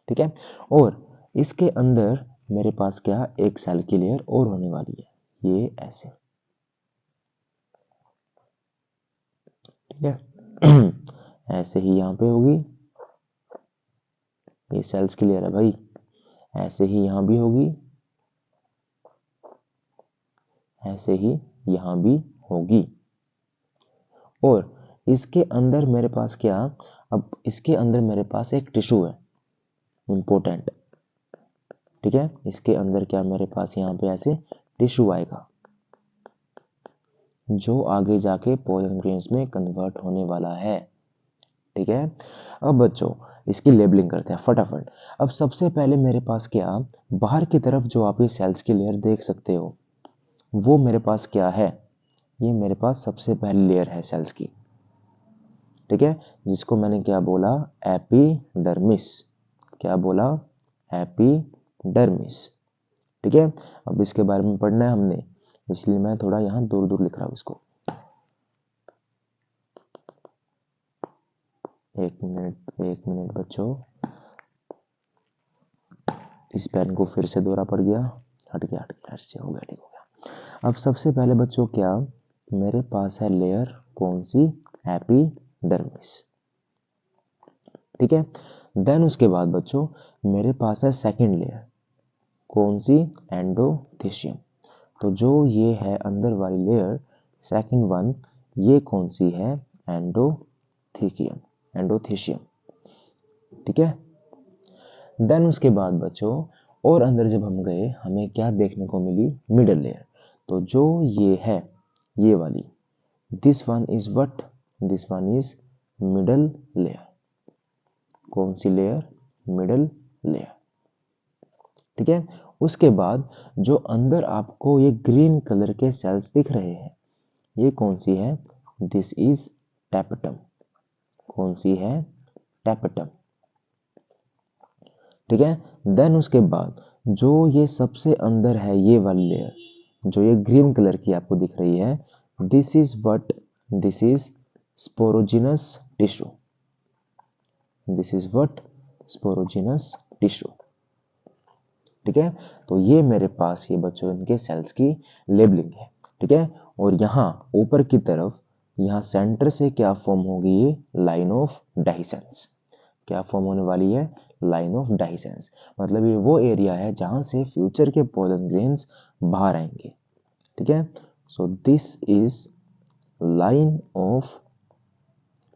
ठीक है। और इसके अंदर मेरे पास क्या, एक सेल की लेयर और होने वाली है, ये ऐसे, ठीक है। ऐसे ही यहाँ पे होगी, ये सेल्स की लेयर है भाई। ऐसे ही यहाँ भी होगी, ऐसे ही यहाँ भी होगी। और इसके अंदर मेरे पास क्या, अब इसके अंदर मेरे पास एक टिश्यू है इंपॉर्टेंट, ठीक है। इसके अंदर क्या मेरे पास यहाँ पे ऐसे टिश्यू आएगा जो आगे जाके पोलन ग्रेन्स में कन्वर्ट होने वाला है, ठीक है। अब बच्चों इसकी लेबलिंग करते हैं फटाफट। अब सबसे पहले मेरे पास क्या, बाहर की तरफ जो आप ये सेल्स की लेयर देख सकते हो, वो मेरे पास क्या है, ये मेरे पास सबसे पहली लेयर है सेल्स की, ठीक है, जिसको मैंने क्या बोला, एपिडर्मिस। क्या बोला, एपिडर्मिस, ठीक है। अब इसके बारे में पढ़ना है हमने, इसलिए मैं थोड़ा यहाँ दूर दूर लिख रहा हूँ इसको। एक मिनट बच्चों, इस पेन को फिर से दोहरा पड़ गया, हट गया ऐसे हो गया, ठीक हो गया। अब सबसे पहले बच्चों क्या, मेरे पास है लेयर कौन सी, एपिडर्मिस, ठीक है। देन उसके बाद बच्चों मेरे पास है सेकंड लेयर, कौन सी, एंडोथेशियम। तो जो ये है अंदर वाली लेयर सेकंड वन, ये कौन सी है, एंडोथेशियम, एंडोथेशियम, ठीक है। देन उसके बाद बच्चों और अंदर जब हम गए, हमें क्या देखने को मिली, मिडल लेयर। तो जो ये है, ये वाली, this one is what, this one is middle layer. कौन सी लेयर, मिडल लेयर, ठीक है। उसके बाद जो अंदर आपको ये ग्रीन कलर के सेल्स दिख रहे हैं, ये कौन सी है, दिस इज टैपेटम। कौन सी है, टैपेटम, ठीक है। देन उसके बाद जो ये सबसे अंदर है, ये वाली लेयर जो ये ग्रीन कलर की आपको दिख रही है, this is what, this is sporogenous tissue, this is what, sporogenous tissue, ठीक है। तो ये मेरे पास ये बच्चों इनके सेल्स की लेबलिंग है, ठीक है। और यहाँ ऊपर की तरफ, यहाँ सेंटर से क्या फॉर्म होगी, ये लाइन ऑफ डाइसेंस। क्या फॉर्म होने वाली है, लाइन ऑफ डाइसेंस, मतलब ये वो एरिया है जहां से फ्यूचर के पोलन ग्रेन्स बाहर आएंगे, ठीक है। So this is line of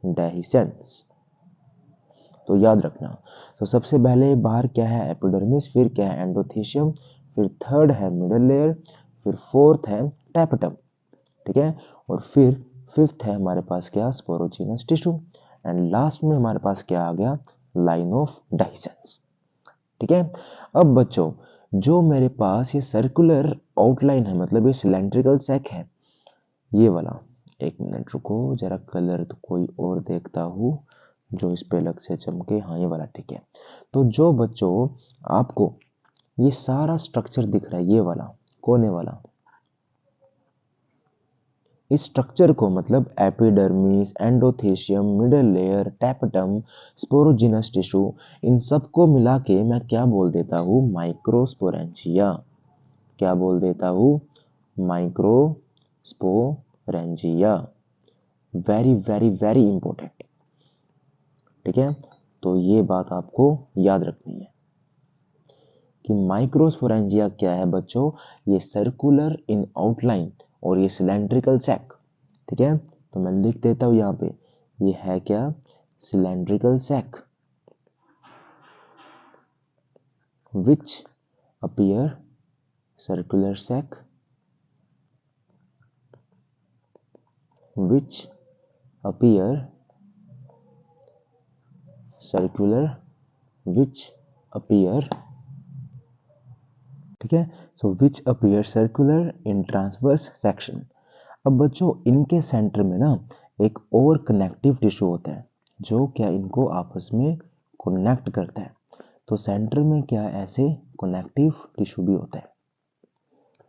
dehiscence, तो याद रखना। तो सबसे पहले बाहर क्या है, एपिडर्मिस, फिर क्या है, एंडोथेशियम, फिर थर्ड है मिडल लेयर, फिर फोर्थ है टैपेटम, ठीक है। और फिर फिफ्थ है हमारे पास क्या, स्पोरोजिनस टिश्यू, एंड लास्ट में हमारे पास क्या आ गया, लाइन ऑफ डाइसेंस, ठीक है। अब बच्चों जो मेरे पास ये सर्कुलर आउटलाइन है, मतलब ये सिलेंड्रिकल सैक है, ये वाला, एक मिनट रुको जरा, कलर तो कोई और देखता हूँ जो इस पे अलग से चमके, हाँ ये वाला, ठीक है। तो जो बच्चों आपको ये सारा स्ट्रक्चर दिख रहा है, ये वाला कोने वाला, इस स्ट्रक्चर को मतलब epidermis, endothecium, middle layer, tapetum, sporogenous tissue, इन सबको मिला के मैं क्या बोल देता हूँ, माइक्रोस्पोरेंजिया। क्या बोल देता हूँ, microsporangia. Very very very important, ठीक है। तो ये बात आपको याद रखनी है कि माइक्रोस्पोरेंजिया क्या है बच्चों, ये सर्कुलर इन आउटलाइन और ये सिलेंड्रिकल सैक, ठीक है। तो मैं लिख देता हूं यहाँ पे, ये है क्या, cylindrical sac, which appear, circular sac which appear circular, which appear, ठीक है। So which appear circular in transverse section. अब बच्चों इनके सेंटर में ना एक और कनेक्टिव टिश्यू होता है, जो क्या इनको आपस में कनेक्ट करता है। तो सेंटर में क्या ऐसे कनेक्टिव टिश्यू भी होता है।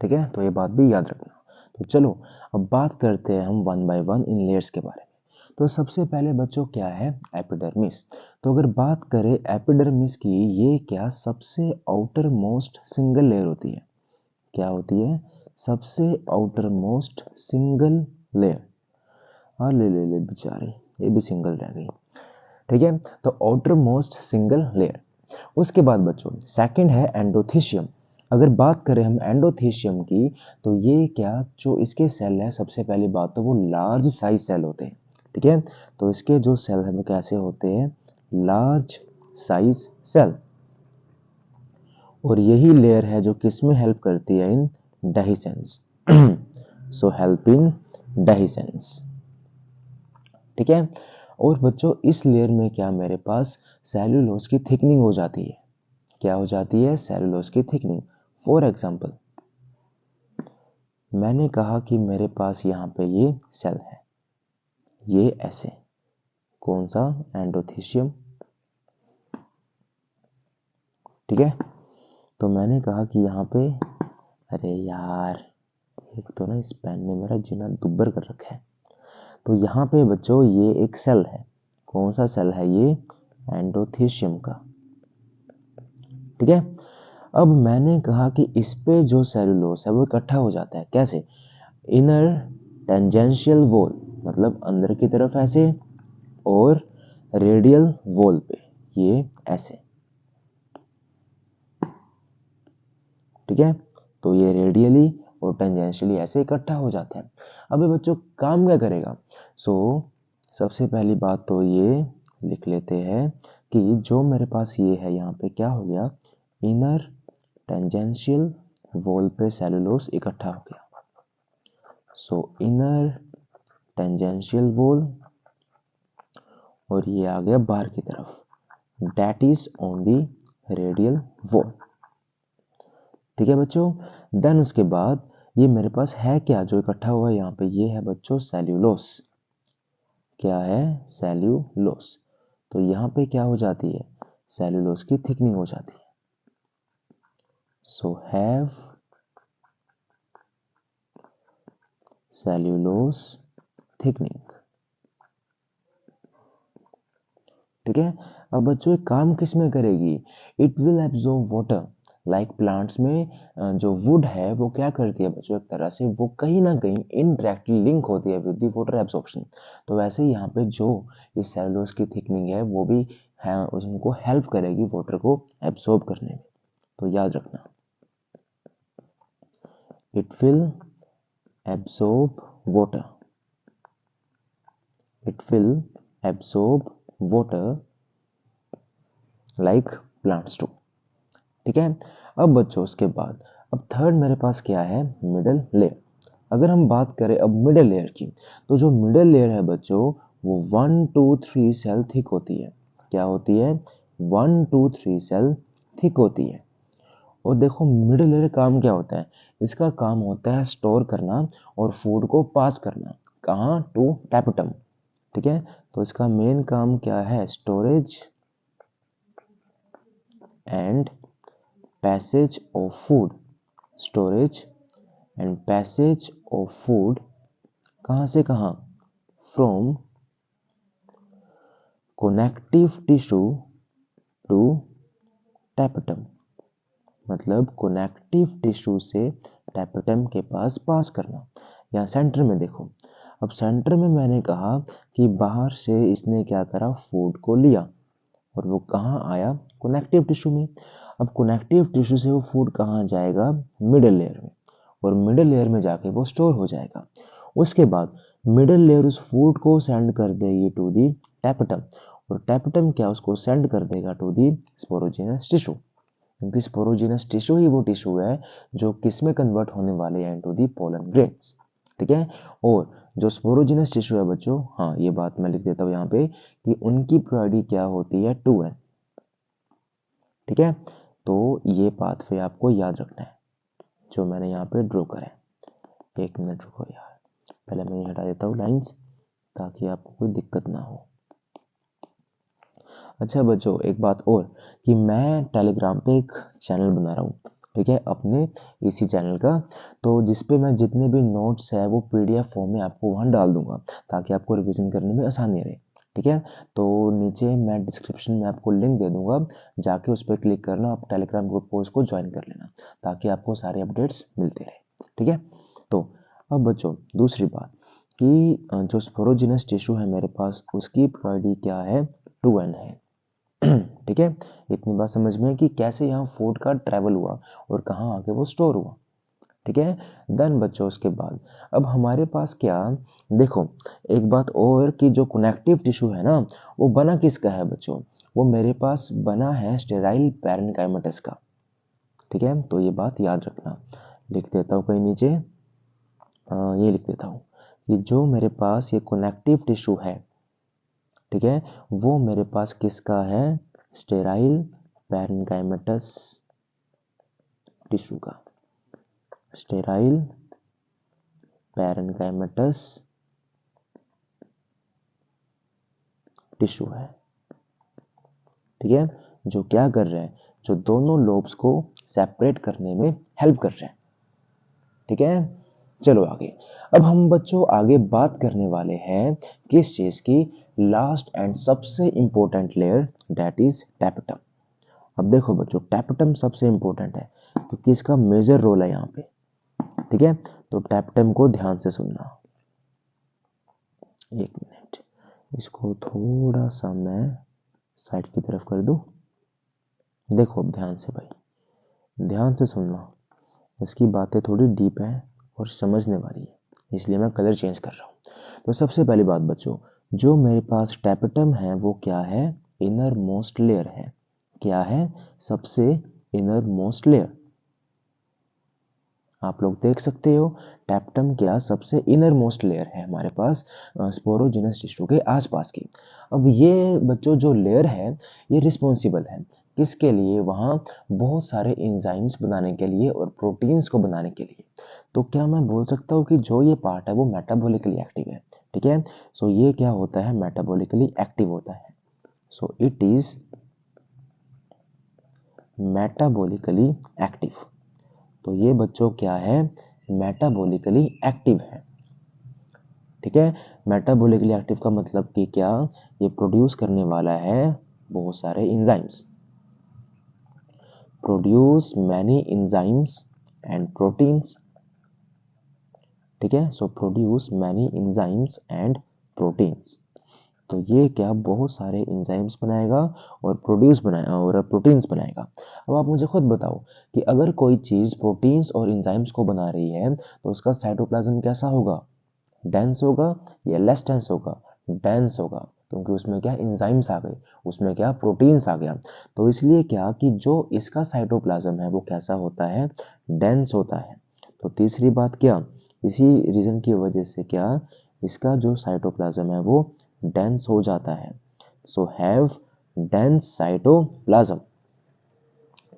ठीक है, तो ये बात भी याद रखना। तो चलो अब बात करते हैं हम one by one in layers के बारे में। तो सबसे पहले बच्चों क्या है, एपिडर्मिस। तो अगर बात करें एपिडर्मिस की, ये क्या सबसे आउटर मोस्ट सिंगल लेयर होती है। क्या होती है, सबसे आउटर मोस्ट सिंगल लेयर। हाँ ले ले ले बेचारे, ये भी सिंगल रह गई। ठीक है, तो आउटर मोस्ट सिंगल लेयर। उसके बाद बच्चों सेकंड है एंडोथीशियम। अगर बात करें हम एंडोथीशियम की, तो ये क्या जो इसके सेल है, सबसे पहली बात तो वो लार्ज साइज सेल होते हैं। ठीक है, तो इसके जो सेल है वो कैसे होते हैं, लार्ज साइज सेल। और यही लेयर है जो किस में हेल्प करती है, in dehiscence. So help in dehiscence. ठीक है, और बच्चों इस लेयर में क्या मेरे पास सेल्यूलोज की थिकनिंग हो जाती है। क्या हो जाती है, सेल्यूलोज की थिकनिंग। फॉर एग्जाम्पल मैंने कहा कि मेरे पास यहाँ पे ये सेल है, ये ऐसे, कौन सा, एंडोथीशियम। ठीक है, तो मैंने कहा कि यहाँ पे, अरे यार एक तो ना इस पेन ने मेरा जीना दुब्बर कर रखा है। तो यहाँ पे बच्चों ये एक सेल है, कौन सा सेल है ये, एंडोथीशियम का। ठीक है, अब मैंने कहा कि इस पे जो सेलुलोज है वो इकट्ठा हो जाता है, कैसे, इनर टेंजेंशियल वॉल, मतलब अंदर की तरफ ऐसे, और रेडियल वॉल पे ये ऐसे। ठीक है, तो ये रेडियली और टेंजेंशियली ऐसे इकट्ठा हो जाता है। अब ये बच्चों काम क्या करेगा, सो सबसे पहली बात तो ये लिख लेते हैं कि जो मेरे पास ये है, यहाँ पे क्या हो गया, इनर टेंजेंशियल वॉल पे सेलुलोज इकट्ठा हो गया। सो इनर टेंजेंशियल वॉल, और ये आ गया बाहर की तरफ, that is on the radial wall. ठीक है बच्चों, देन उसके बाद ये मेरे पास है क्या जो इकट्ठा हुआ है यहाँ पे, ये है बच्चों सेल्यूलोस। क्या है, सेल्यूलोस। तो यहाँ पे क्या हो जाती है, सेल्यूलोस की थिकनिंग हो जाती है। So have cellulose thickening. ठीक है, अब बच्चों एक काम किस में करेगी, it will absorb water. Like plants में जो वुड है वो क्या करती है बच्चों, एक तरह से वो कहीं ना कहीं इनडायरेक्टली लिंक होती है विद द वाटर एब्जॉर्प्शन। तो वैसे ही यहाँ पे जो ये सेलुलोज की थिकनिंग है वो भी है, उनको हेल्प करेगी वाटर को एब्जॉर्ब करने में। तो याद रखना, it will absorb water, it will absorb water like plants too. ठीक है, अब बच्चों उसके बाद अब थर्ड मेरे पास क्या है, मिडल लेयर। अगर हम बात करें अब मिडल लेयर की, तो जो मिडल लेयर है बच्चों वो 1 2 3 सेल थिक होती है। क्या होती है, 1 2 3 सेल थिक होती है। और देखो मिडल लेयर काम क्या होता है, इसका काम होता है स्टोर करना और फूड को पास करना, कहाँ, टू टैपेटम। ठीक है, तो इसका मेन काम क्या है, storage and passage of food, storage and passage of food, कहाँ से कहाँ, from connective tissue to tapetum, मतलब कनेक्टिव टिश्यू से टैपेटम के पास करना। यहाँ सेंटर में देखो, अब सेंटर में मैंने कहा कि बाहर से इसने क्या करा, फूड को लिया और वो कहाँ आया, कनेक्टिव टिश्यू में। अब कनेक्टिव टिश्यू से वो फूड कहाँ जाएगा, मिडल लेयर में, और मिडल लेयर में जाके वो स्टोर हो जाएगा। उसके बाद मिडल लेयर उस फूड को सेंड कर देगी टू दी टैपेटम, और टैपेटम क्या उसको सेंड कर देगा टू दी स्पोरोजिनस टिश्यू, क्योंकि स्पोरोजिनस टिश्यू ही वो टिश्यू है जो किस में कन्वर्ट होने वाले हैं, टू दी पोलन ग्रेन्स। ठीक है, और जो स्पोरोजिनस टिश्यू है बच्चों, हाँ ये बात मैं लिख देता हूँ यहाँ पे कि उनकी प्रायोरिटी क्या होती है, 2n। ठीक है, तो ये पाथवे आपको याद रखना है जो मैंने यहाँ पे ड्रॉ करा है। 1 मिनट रुको यार, पहले मैं ये हटा देता हूँ लाइंस ताकि आपको कोई दिक्कत ना हो। अच्छा बच्चों, एक बात और कि मैं टेलीग्राम पे एक चैनल बना रहा हूँ, ठीक है, अपने इसी चैनल का। तो जिस पे मैं जितने भी नोट्स है वो पीडीएफ फॉर्म में आपको वहाँ डाल दूंगा, ताकि आपको रिवीजन करने में आसानी रहे, ठीक है। तो नीचे मैं डिस्क्रिप्शन में आपको लिंक दे दूंगा, जाके उस पर क्लिक करना, आप टेलीग्राम ग्रुप पोस्ट को ज्वाइन कर लेना, ताकि आपको सारे अपडेट्स मिलते रहे, ठीक है। तो अब बच्चों दूसरी बात कि जो स्पोरोजिनस टिश्यू है मेरे पास, उसकी प्रोबेबिलिटी क्या है, 2n है। ठीक है, इतनी बात समझ में है कि कैसे यहाँ फूड का ट्रैवल हुआ और कहाँ आके वो स्टोर हुआ, ठीक है। देन बच्चों उसके बाद अब हमारे पास क्या, देखो एक बात और कि जो कनेक्टिव टिश्यू है ना, वो बना किसका है बच्चों, वो मेरे पास बना है स्टेराइल पैरेन्काइमाटस का, ठीक है। तो ये बात याद रखना, लिख देता हूँ कहीं नीचे, ये लिख देता हूँ कि जो मेरे पास ये कनेक्टिव टिश्यू है, ठीक है, वो मेरे पास किसका है, स्टेराइल पैरेन्काइमाटस टिश्यू का, स्टेराइल पैरेन्काइमाटस टिश्यू है, ठीक है, जो क्या कर रहे हैं, जो दोनों लोब्स को सेपरेट करने में हेल्प कर रहे हैं, ठीक है। चलो आगे, अब हम बच्चों आगे बात करने वाले हैं किस चीज की, लास्ट एंड सबसे important layer, that is tapetum. अब देखो बच्चों, टैपेटम सबसे इंपॉर्टेंट है क्योंकि इसका मेजर रोल है यहाँ पे, ठीक है। तो टैपेटम को ध्यान से सुनना, एक मिनट, इसको थोड़ा सा मैं साइड की तरफ कर दूं। देखो अब ध्यान से भाई, ध्यान से सुनना, इसकी बातें थोड़ी डीप है और समझने वाली है, इसलिए मैं कलर चेंज कर रहा हूँ। तो सबसे पहली बात बच्चों, जो मेरे पास टैपेटम है वो क्या है, इनर मोस्ट लेयर है, क्या है, सबसे इनर मोस्ट लेयर। आप लोग देख सकते हो टैप्टम क्या सबसे इनर मोस्ट लेयर है हमारे पास स्पोरोजिनस टिश्यू के आसपास की। अब ये बच्चों जो लेयर है, ये रिस्पॉन्सिबल है किसके लिए, वहाँ बहुत सारे एंजाइम्स बनाने के लिए और प्रोटीन्स को बनाने के लिए। तो क्या मैं बोल सकता हूँ कि जो ये पार्ट है वो मेटाबॉलिकली एक्टिव है, ठीक है। सो ये क्या होता है, मेटाबॉलिकली एक्टिव होता है, so it is metabolically active. तो ये बच्चों क्या है, मेटाबॉलिकली एक्टिव है, ठीक है। मेटाबॉलिकली एक्टिव का मतलब कि क्या, ये प्रोड्यूस करने वाला है बहुत सारे enzymes, produce many enzymes and proteins, ठीक है। So produce many enzymes and proteins, तो ये क्या बहुत सारे एंजाइम्स बनाएगा और प्रोड्यूस बनाएगा और प्रोटीन्स बनाएगा। अब आप मुझे खुद बताओ कि अगर कोई चीज़ प्रोटीन्स और एंजाइम्स को बना रही है तो उसका साइटोप्लाज्म कैसा होगा, डेंस होगा या लेस डेंस होगा, डेंस होगा, क्योंकि उसमें क्या एंजाइम्स आ गए, उसमें क्या प्रोटीन्स आ गया। तो इसलिए क्या कि जो इसका साइटोप्लाज्म है वो कैसा होता है, डेंस होता है। तो तीसरी बात क्या, इसी रीजन की वजह से क्या, इसका जो साइटोप्लाज्म है वो डेंस हो जाता है, सो हैव डेंस साइटोप्लाज्म,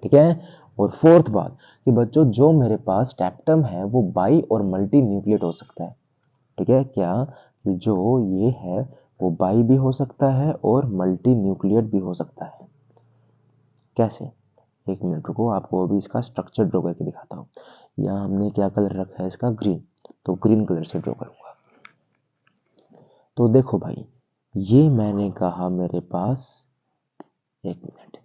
ठीक है। और फोर्थ बात कि बच्चों जो मेरे पास टैप्टम है वो बाई और मल्टी न्यूक्लिएट हो सकता है, ठीक है, क्या कि जो ये है वो बाई भी हो सकता है और मल्टी न्यूक्लिएट भी हो सकता है। कैसे, एक मिनट रुको, आपको अभी इसका स्ट्रक्चर ड्रॉ करके दिखाता हूँ। यहाँ हमने क्या कलर रखा है इसका, ग्रीन, तो ग्रीन कलर से ड्रॉ करूंगा। तो देखो भाई, ये मैंने कहा मेरे पास, एक मिनट,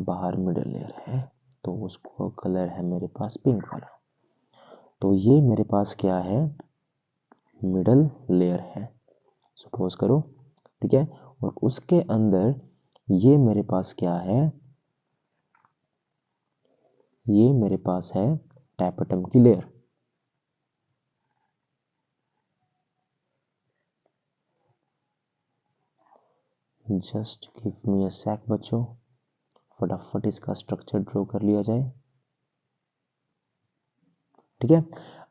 बाहर मिडल लेयर है तो उसको कलर है मेरे पास पिंक वाला। तो ये मेरे पास क्या है, मिडल लेयर है, सपोज करो, ठीक है। और उसके अंदर ये मेरे पास क्या है, ये मेरे पास है टैपेटम की लेयर। जस्ट गिव मी अ सेक बच्चों, फटाफट इसका स्ट्रक्चर ड्रॉ कर लिया जाए, ठीक है।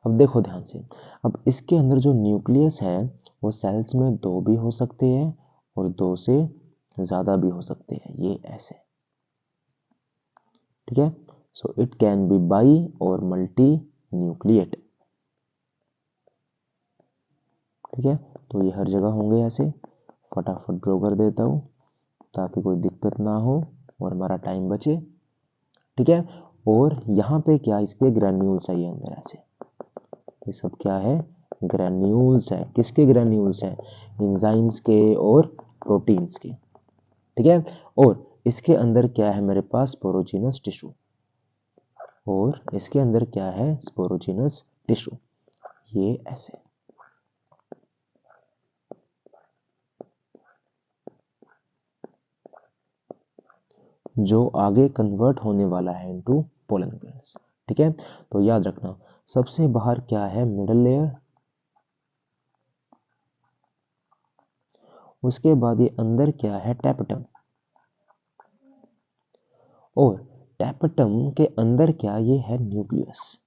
अब देखो ध्यान से, अब इसके अंदर जो न्यूक्लियस है वो सेल्स में दो भी हो सकते हैं और दो से ज्यादा भी हो सकते हैं, ये ऐसे, ठीक है। So it can be by और मल्टी न्यूक्लिएट, ठीक है। तो ये हर जगह होंगे ऐसे, फटाफट ड्रॉ कर देता हूँ। ताकि कोई दिक्कत ना हो और हमारा टाइम बचे। ठीक है, और यहाँ पे क्या इसके ग्रैन्यूल्स है, ये अंदर ऐसे, ये सब क्या है, ग्रैन्यूल्स है। किसके ग्रैन्यूल्स है, एंजाइम्स के और प्रोटीन्स के। ठीक है, और इसके अंदर क्या है मेरे पास, स्पोरोजिनस टिश्यू, और इसके अंदर क्या है, स्पोरोजिनस टिश्यू, ये ऐसे। जो आगे कन्वर्ट होने वाला है इनटू पोलन ग्रेन्स। ठीक है, तो याद रखना सबसे बाहर क्या है, मिडल लेयर, उसके बाद ये अंदर क्या है, टैपेटम, और टैपेटम के अंदर क्या, ये है न्यूक्लियस,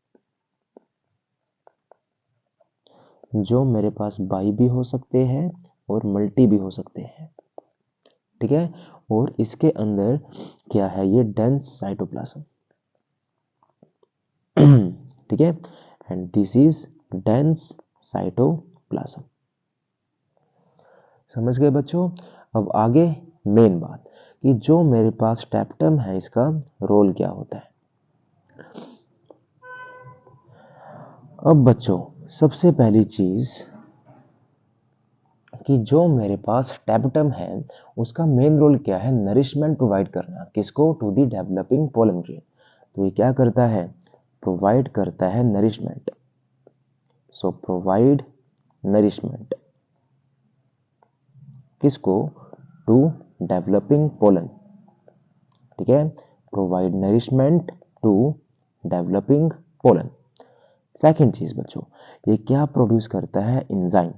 जो मेरे पास बाई भी हो सकते हैं और मल्टी भी हो सकते हैं। ठीक है, और इसके अंदर क्या है, ये डेंस साइटोप्लाज्म। ठीक है, and this is dense cytoplasm. समझ गए बच्चों। अब आगे मेन बात कि जो मेरे पास टैपेटम है, इसका रोल क्या होता है। अब बच्चों सबसे पहली चीज कि जो मेरे पास टैपेटम है, उसका मेन रोल क्या है, नरिशमेंट प्रोवाइड करना। किसको, to the developing pollen grain. तो ये क्या करता है, प्रोवाइड करता है नरिशमेंट। सो प्रोवाइड नरिशमेंट किसको, टू डेवलपिंग पोलन। ठीक है, provide nourishment to developing pollen. Second चीज बच्चों, ये क्या प्रोड्यूस करता है, एंजाइम।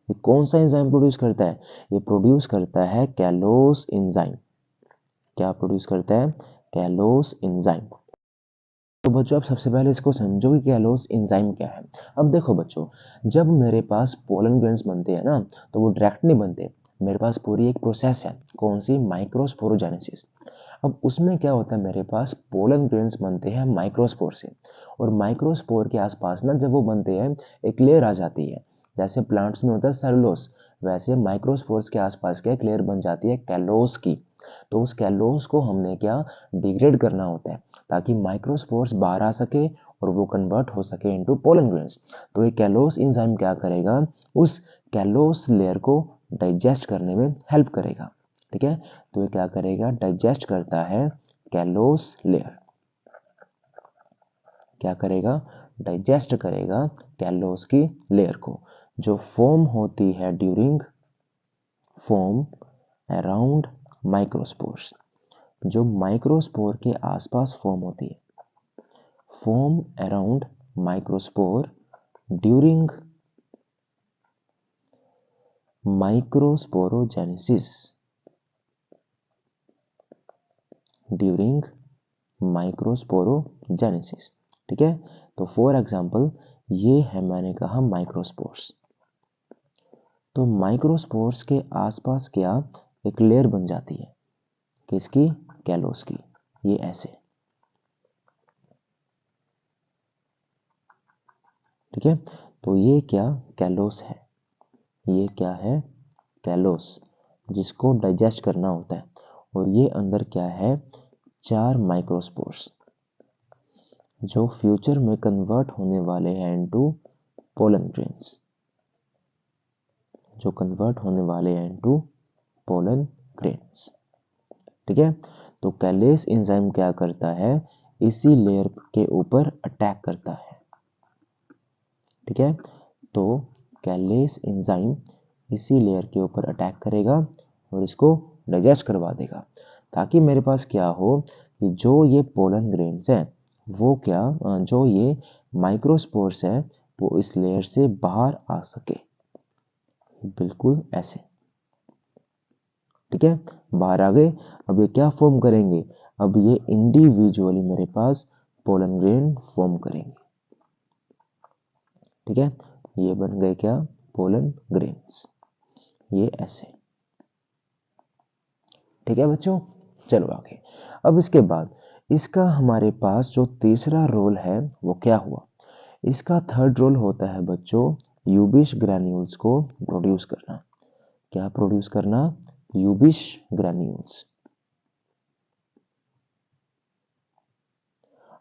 ये कौन सा एंजाइम प्रोड्यूस करता है, ये प्रोड्यूस करता है कैलोस एंजाइम। क्या प्रोड्यूस करता है, कैलोस एंजाइम। तो बच्चों आप सबसे पहले इसको समझो कि कैलोस एंजाइम क्या है। अब देखो बच्चों, जब मेरे पास पोलन ग्रेन्स बनते हैं ना, तो वो डायरेक्ट नहीं बनते, मेरे पास पूरी एक प्रोसेस है। कौन सी, माइक्रोस्पोरोजेनेसिस। अब उसमें क्या होता है, मेरे पास पोलन ग्रेन्स बनते हैं माइक्रोस्पोर से, और माइक्रोस्पोर के आसपास ना जब वो बनते हैं, एक लेयर आ जाती है। जैसे प्लांट्स में होता है सेलुलोस, वैसे माइक्रोस्पोर्स के आसपास क्या एक लेयर बन जाती है कैलोस की। तो उस कैलोस को हमने क्या डिग्रेड करना होता है, ताकि माइक्रोस्पोर्स बाहर आ सके और वो कन्वर्ट हो सके इनटू पोलन ग्रेन्स। तो ये कैलोस एंजाइम क्या करेगा, उस कैलोस लेयर को डाइजेस्ट करने में हेल्प करेगा। ठीक है, तो ये क्या करेगा, डाइजेस्ट करता है कैलोस लेयर। क्या करेगा, डाइजेस्ट करेगा कैलोस की लेयर को, जो फॉर्म होती है ड्यूरिंग फॉर्म अराउंड माइक्रोस्पोर्स, जो माइक्रोस्पोर के आसपास फॉर्म होती है। Form around microspore during microsporogenesis, during microsporogenesis. ठीक है, तो फॉर एग्जांपल ये है, मैंने कहा माइक्रोस्पोर्स। तो माइक्रोस्पोर्स के आसपास क्या एक लेयर बन जाती है, किसकी, कैलोस की, ये ऐसे। ठीक है, तो ये क्या कैलोस है, ये क्या है, कैलोस, जिसको डाइजेस्ट करना होता है। और ये अंदर क्या है, 4 माइक्रोस्पोर्स, जो फ्यूचर में कन्वर्ट होने वाले हैं इनटू पोलन ग्रेन्स, जो कन्वर्ट होने वाले हैं इनटू पोलन ग्रेन्स। ठीक है, तो कैलेस एंजाइम क्या करता है, इसी लेयर के ऊपर अटैक करता है। ठीक है, तो कैलेस एंजाइम इसी लेयर के ऊपर अटैक करेगा और इसको डाइजेस्ट करवा देगा, ताकि मेरे पास क्या हो कि जो ये पोलन ग्रेन्स है, वो क्या, जो ये माइक्रोस्पोर्स है, वो इस लेयर से बाहर आ सके, बिल्कुल ऐसे। ठीक है, बाहर आ गए। अब ये क्या फॉर्म करेंगे, अब ये इंडिविजुअली मेरे पास पोलन ग्रेन फॉर्म करेंगे। ठीक है, ये बन गए क्या, पोलन ग्रेन्स, ये ऐसे। ठीक है बच्चों, चलो आगे। अब इसके बाद इसका हमारे पास जो तीसरा रोल है वो क्या हुआ, इसका थर्ड रोल होता है बच्चों यूबिश ग्रैन्यूल्स को प्रोड्यूस करना। क्या प्रोड्यूस करना, यूबिश ग्रैन्यूल्स।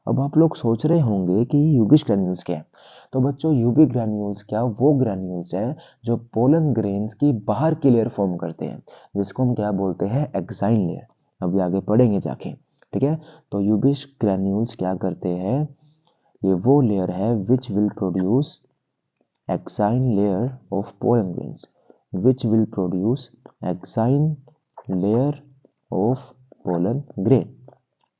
अब आप लोग सोच रहे होंगे कि यूबिश ग्रैन्यूल्स क्या है। तो बच्चों यूबी ग्रैन्यूल्स क्या वो ग्रैन्यूल्स है जो पोलन ग्रेन्स की बाहर की लेयर फॉर्म करते हैं, जिसको हम क्या बोलते हैं, एक्साइन लेयर। अभी आगे पढ़ेंगे जाके, ठीक है। तो यूबिश ग्रैन्यूल्स क्या करते हैं, ये वो लेयर है which will produce exine layer of pollen grains, which will produce exine layer of pollen grain,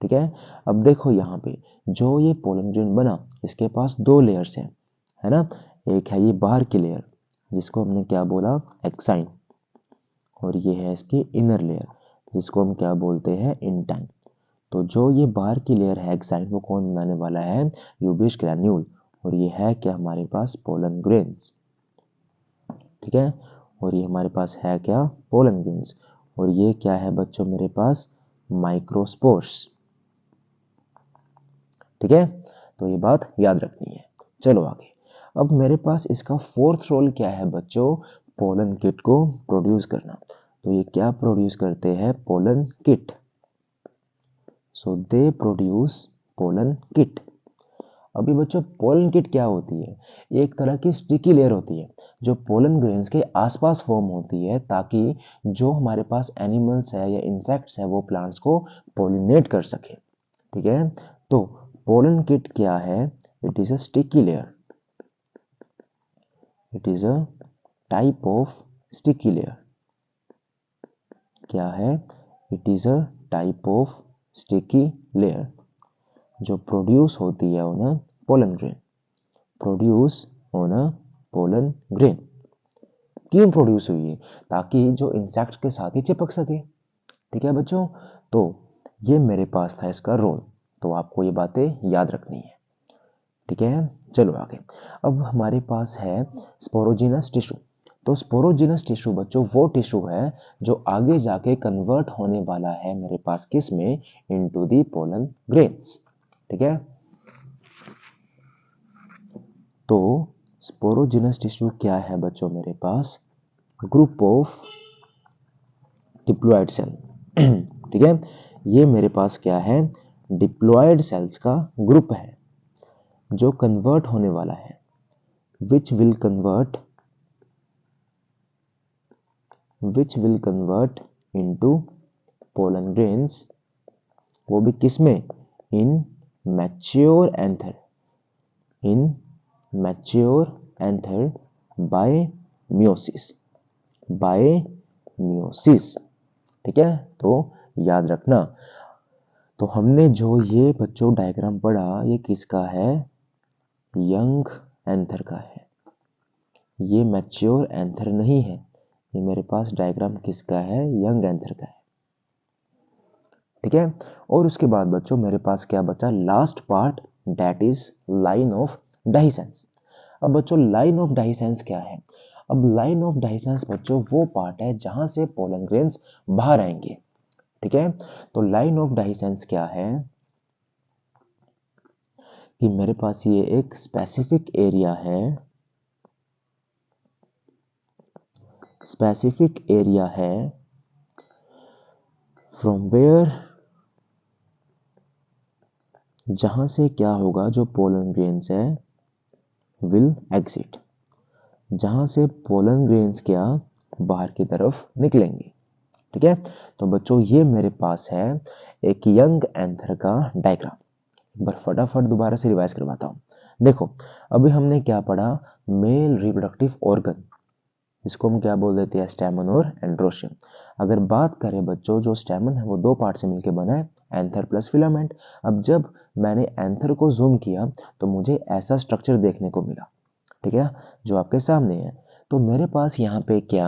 ठीक है। अब देखो यहाँ पे जो ये पोलन ग्रेन बना, इसके पास दो लेयर्स हैं, है ना। एक है ये बाहर की लेयर जिसको हमने क्या बोला, एक्साइन, और ये है इसकी इनर लेयर जिसको हम क्या बोलते हैं, इंटाइन। तो जो ये बाहर की लेयर है एक्साइन, वो कौन बनाने वाला है, यूबिश ग्रैन्यूल, और ये है क्या हमारे पास, पोलन ग्रेन्स, ठीक है। और ये हमारे पास है क्या, पोलन ग्रेन्स, और ये क्या है बच्चों मेरे पास, माइक्रोस्पोर्स, ठीक है। तो ये बात याद रखनी है। चलो आगे। अब मेरे पास इसका फोर्थ रोल क्या है बच्चों, पोलन किट को प्रोड्यूस करना। तो ये क्या प्रोड्यूस करते हैं, pollen kit. So they produce pollen kit. अभी बच्चों पोलन किट क्या होती है, एक तरह की स्टिकी लेयर होती है जो पोलन ग्रेन्स के आसपास फॉर्म होती है, ताकि जो हमारे पास एनिमल्स है या इंसेक्ट्स है वो प्लांट्स को पोलिनेट कर सके, ठीक है। तो पोलन किट क्या है, it is a sticky layer, it is a type of sticky layer. क्या है, it is a type of sticky layer जो प्रोड्यूस होती है on a pollen grain, produce on a pollen grain. क्यों produce हुई है, ताकि जो इंसेक्ट्स के साथ ही चिपक सके, ठीक है बच्चों। तो ये मेरे पास था इसका रोल, तो आपको ये बातें याद रखनी है, ठीक है। चलो आगे। अब हमारे पास है स्पोरोजिनस टिश्यू। तो स्पोरोजिनस टिश्यू बच्चों वो टिश्यू है जो आगे जाके कन्वर्ट होने वाला है मेरे पास किस में, इनटू दी पोलन ग्रेन्स, ठीक है। तो स्पोरोजिनस टिश्यू क्या है बच्चों मेरे पास, ग्रुप ऑफ डिप्लॉयड सेल, ठीक है। ये मेरे पास क्या है, डिप्लॉयड सेल्स का ग्रुप है जो कन्वर्ट होने वाला है, which will convert into pollen grains, वो भी किसमें, in mature anther, in mature anther bye meiosis, bye meiosis, ठीक है। तो याद रखना। तो हमने जो ये बच्चों डायग्राम पढ़ा, ये किसका है, यंग एंथर का है, ये मैच्योर एंथर नहीं है। ये मेरे पास डायग्राम किसका है, यंग एंथर का है, ठीक है। और उसके बाद बच्चों मेरे पास क्या बचा, last part, that is line of dehiscence. अब बच्चों लाइन ऑफ डाइसेंस क्या है, अब लाइन ऑफ डाइसेंस बच्चों वो पार्ट है जहां से पोलन ग्रेन्स बाहर आएंगे, ठीक है। तो लाइन ऑफ डाइसेंस क्या है कि मेरे पास ये एक स्पेसिफिक एरिया है, स्पेसिफिक एरिया है फ्रॉम वेयर, जहां से क्या होगा, जो पोलन ग्रेन्स है विल एग्जिट, जहां से पोलन ग्रेन्स क्या बाहर की तरफ निकलेंगे, ठीक है। तो बच्चों ये मेरे पास है एक यंग एंथर का डायग्राम। एक बार फटाफट दोबारा से रिवाइज करवाता हूँ। देखो अभी हमने क्या पढ़ा, मेल रिप्रोडक्टिव ऑर्गन, जिसको हम क्या बोल देते हैं, स्टैमन और एंड्रोशियम। अगर बात करें बच्चों, जो स्टैमन है वो दो पार्ट से मिलकर बना है, एंथर प्लस फिलामेंट। अब जब मैंने एंथर को जूम किया तो मुझे ऐसा स्ट्रक्चर देखने को मिला, ठीक है, जो आपके सामने है। तो मेरे पास यहाँ पे क्या,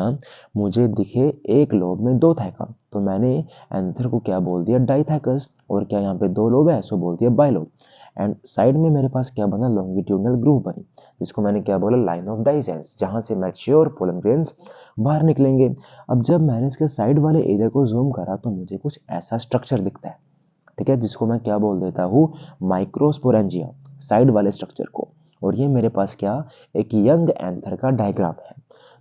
मुझे दिखे एक लोब में दो थाइका, तो मैंने एंथर को क्या बोल दिया, डाइथैकस, और क्या यहाँ पे दो लोब है, सो बोल दिया बाइलोब। एंड साइड में मेरे पास क्या बना, लॉन्गिट्यूडनल ग्रूव बनी, जिसको मैंने क्या बोला, लाइन ऑफ डाइसेंस, जहां से मैच्योर पोलन ग्रेन्स बाहर निकलेंगे। अब जब मैंने इसके साइड वाले एरिया को जूम करा तो मुझे कुछ ऐसा स्ट्रक्चर दिखता है, ठीक है, जिसको मैं क्या बोल देता हूँ, माइक्रोस्पोरेंजिया, साइड वाले स्ट्रक्चर को। और ये मेरे पास क्या, एक यंग एंथर का डायग्राम है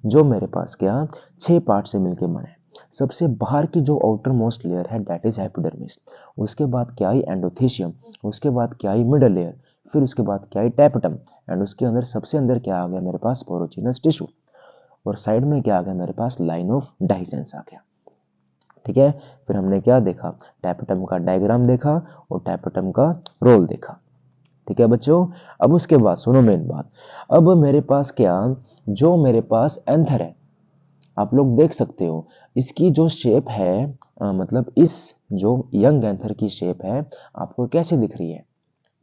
जो मेरे पास क्या 6 पार्ट से मिलकर बना है। सबसे बाहर की जो आउटर मोस्ट लेयर है दैट इज एपिडर्मिस, उसके बाद क्या आई एंडोथेशियम, उसके बाद क्या आई मिडल लेयर, फिर उसके बाद क्या आई टैपेटम, एंड उसके अंदर सबसे अंदर क्या आ गया मेरे पास पोरोचिनस टिश्यू, और साइड में क्या आ गया मेरे पास लाइन ऑफ डाइसेंस आ गया। ठीक है, फिर हमने क्या देखा, टैपेटम का डायग्राम देखा और टैपेटम का रोल देखा। ठीक है बच्चों, अब उसके बाद सुनो मेन बात, अब मेरे पास क्या, जो मेरे पास एंथर है, आप लोग देख सकते हो इसकी जो शेप है, मतलब इस जो यंग एंथर की शेप है आपको कैसे दिख रही है,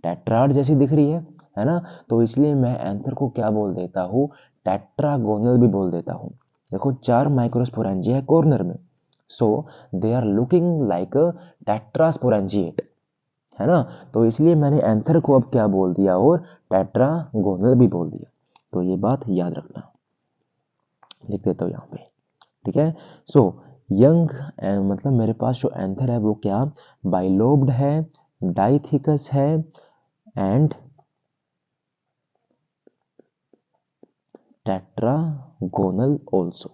टेट्राड जैसी दिख रही है ना। तो इसलिए मैं एंथर को क्या बोल देता हूँ, टेट्रागोनल भी बोल देता हूँ। देखो 4 माइक्रोस्पोरेंजिया है कॉर्नर में, so they are looking like tetrasporangiate, है ना। तो इसलिए मैंने एंथर को अब क्या बोल दिया और टेट्रागोनल भी बोल दिया। तो ये बात याद रखना, लिख देता हूँ यहाँ पे। ठीक है, सो यंग मतलब मेरे पास जो एंथर है वो क्या, बाइलोब्ड है, डाइथिकस है एंड टेट्रागोनल ऑल्सो।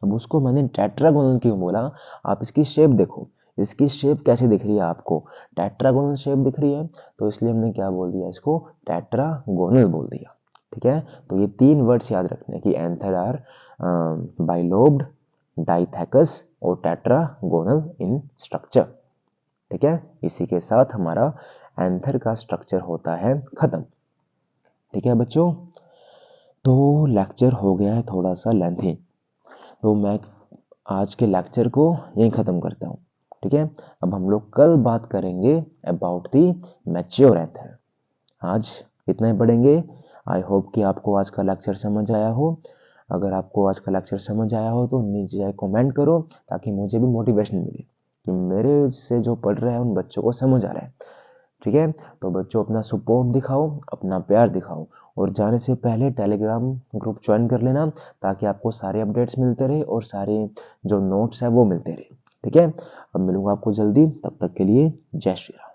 अब उसको मैंने टेट्रागोनल क्यों बोला, आप इसकी शेप देखो, इसकी शेप कैसे दिख रही है आपको, टेट्रागोनल शेप दिख रही है, तो इसलिए हमने क्या बोल दिया, इसको टेट्रागोनल बोल दिया। ठीक है, तो ये 3 वर्ड्स याद रखने की, एंथर आर बाइलोब्ड, डाइथेकस और टेट्रागोनल इन स्ट्रक्चर। ठीक है, इसी के साथ हमारा एंथर का स्ट्रक्चर होता है खत्म। ठीक है बच्चों, तो लेक्चर हो गया है थोड़ा सा लेंथी, तो मैं आज के लेक्चर को यहीं ख़त्म करता हूँ। ठीक है, अब हम लोग कल बात करेंगे अबाउट दी मैच्योर एंथर। आज इतना ही पढ़ेंगे। आई होप कि आपको आज का लेक्चर समझ आया हो। अगर आपको आज का लेक्चर समझ आया हो तो नीचे जाए कमेंट करो, ताकि मुझे भी मोटिवेशन मिले कि मेरे से जो पढ़ रहे हैं उन बच्चों को समझ आ रहा है। ठीक है, तो बच्चों अपना सपोर्ट दिखाओ, अपना प्यार दिखाओ, और जाने से पहले टेलीग्राम ग्रुप ज्वाइन कर लेना, ताकि आपको सारे अपडेट्स मिलते रहे और सारे जो नोट्स है वो मिलते रहे। ठीक है, अब मिलूंगा आपको जल्दी, तब तक के लिए जय श्री राम।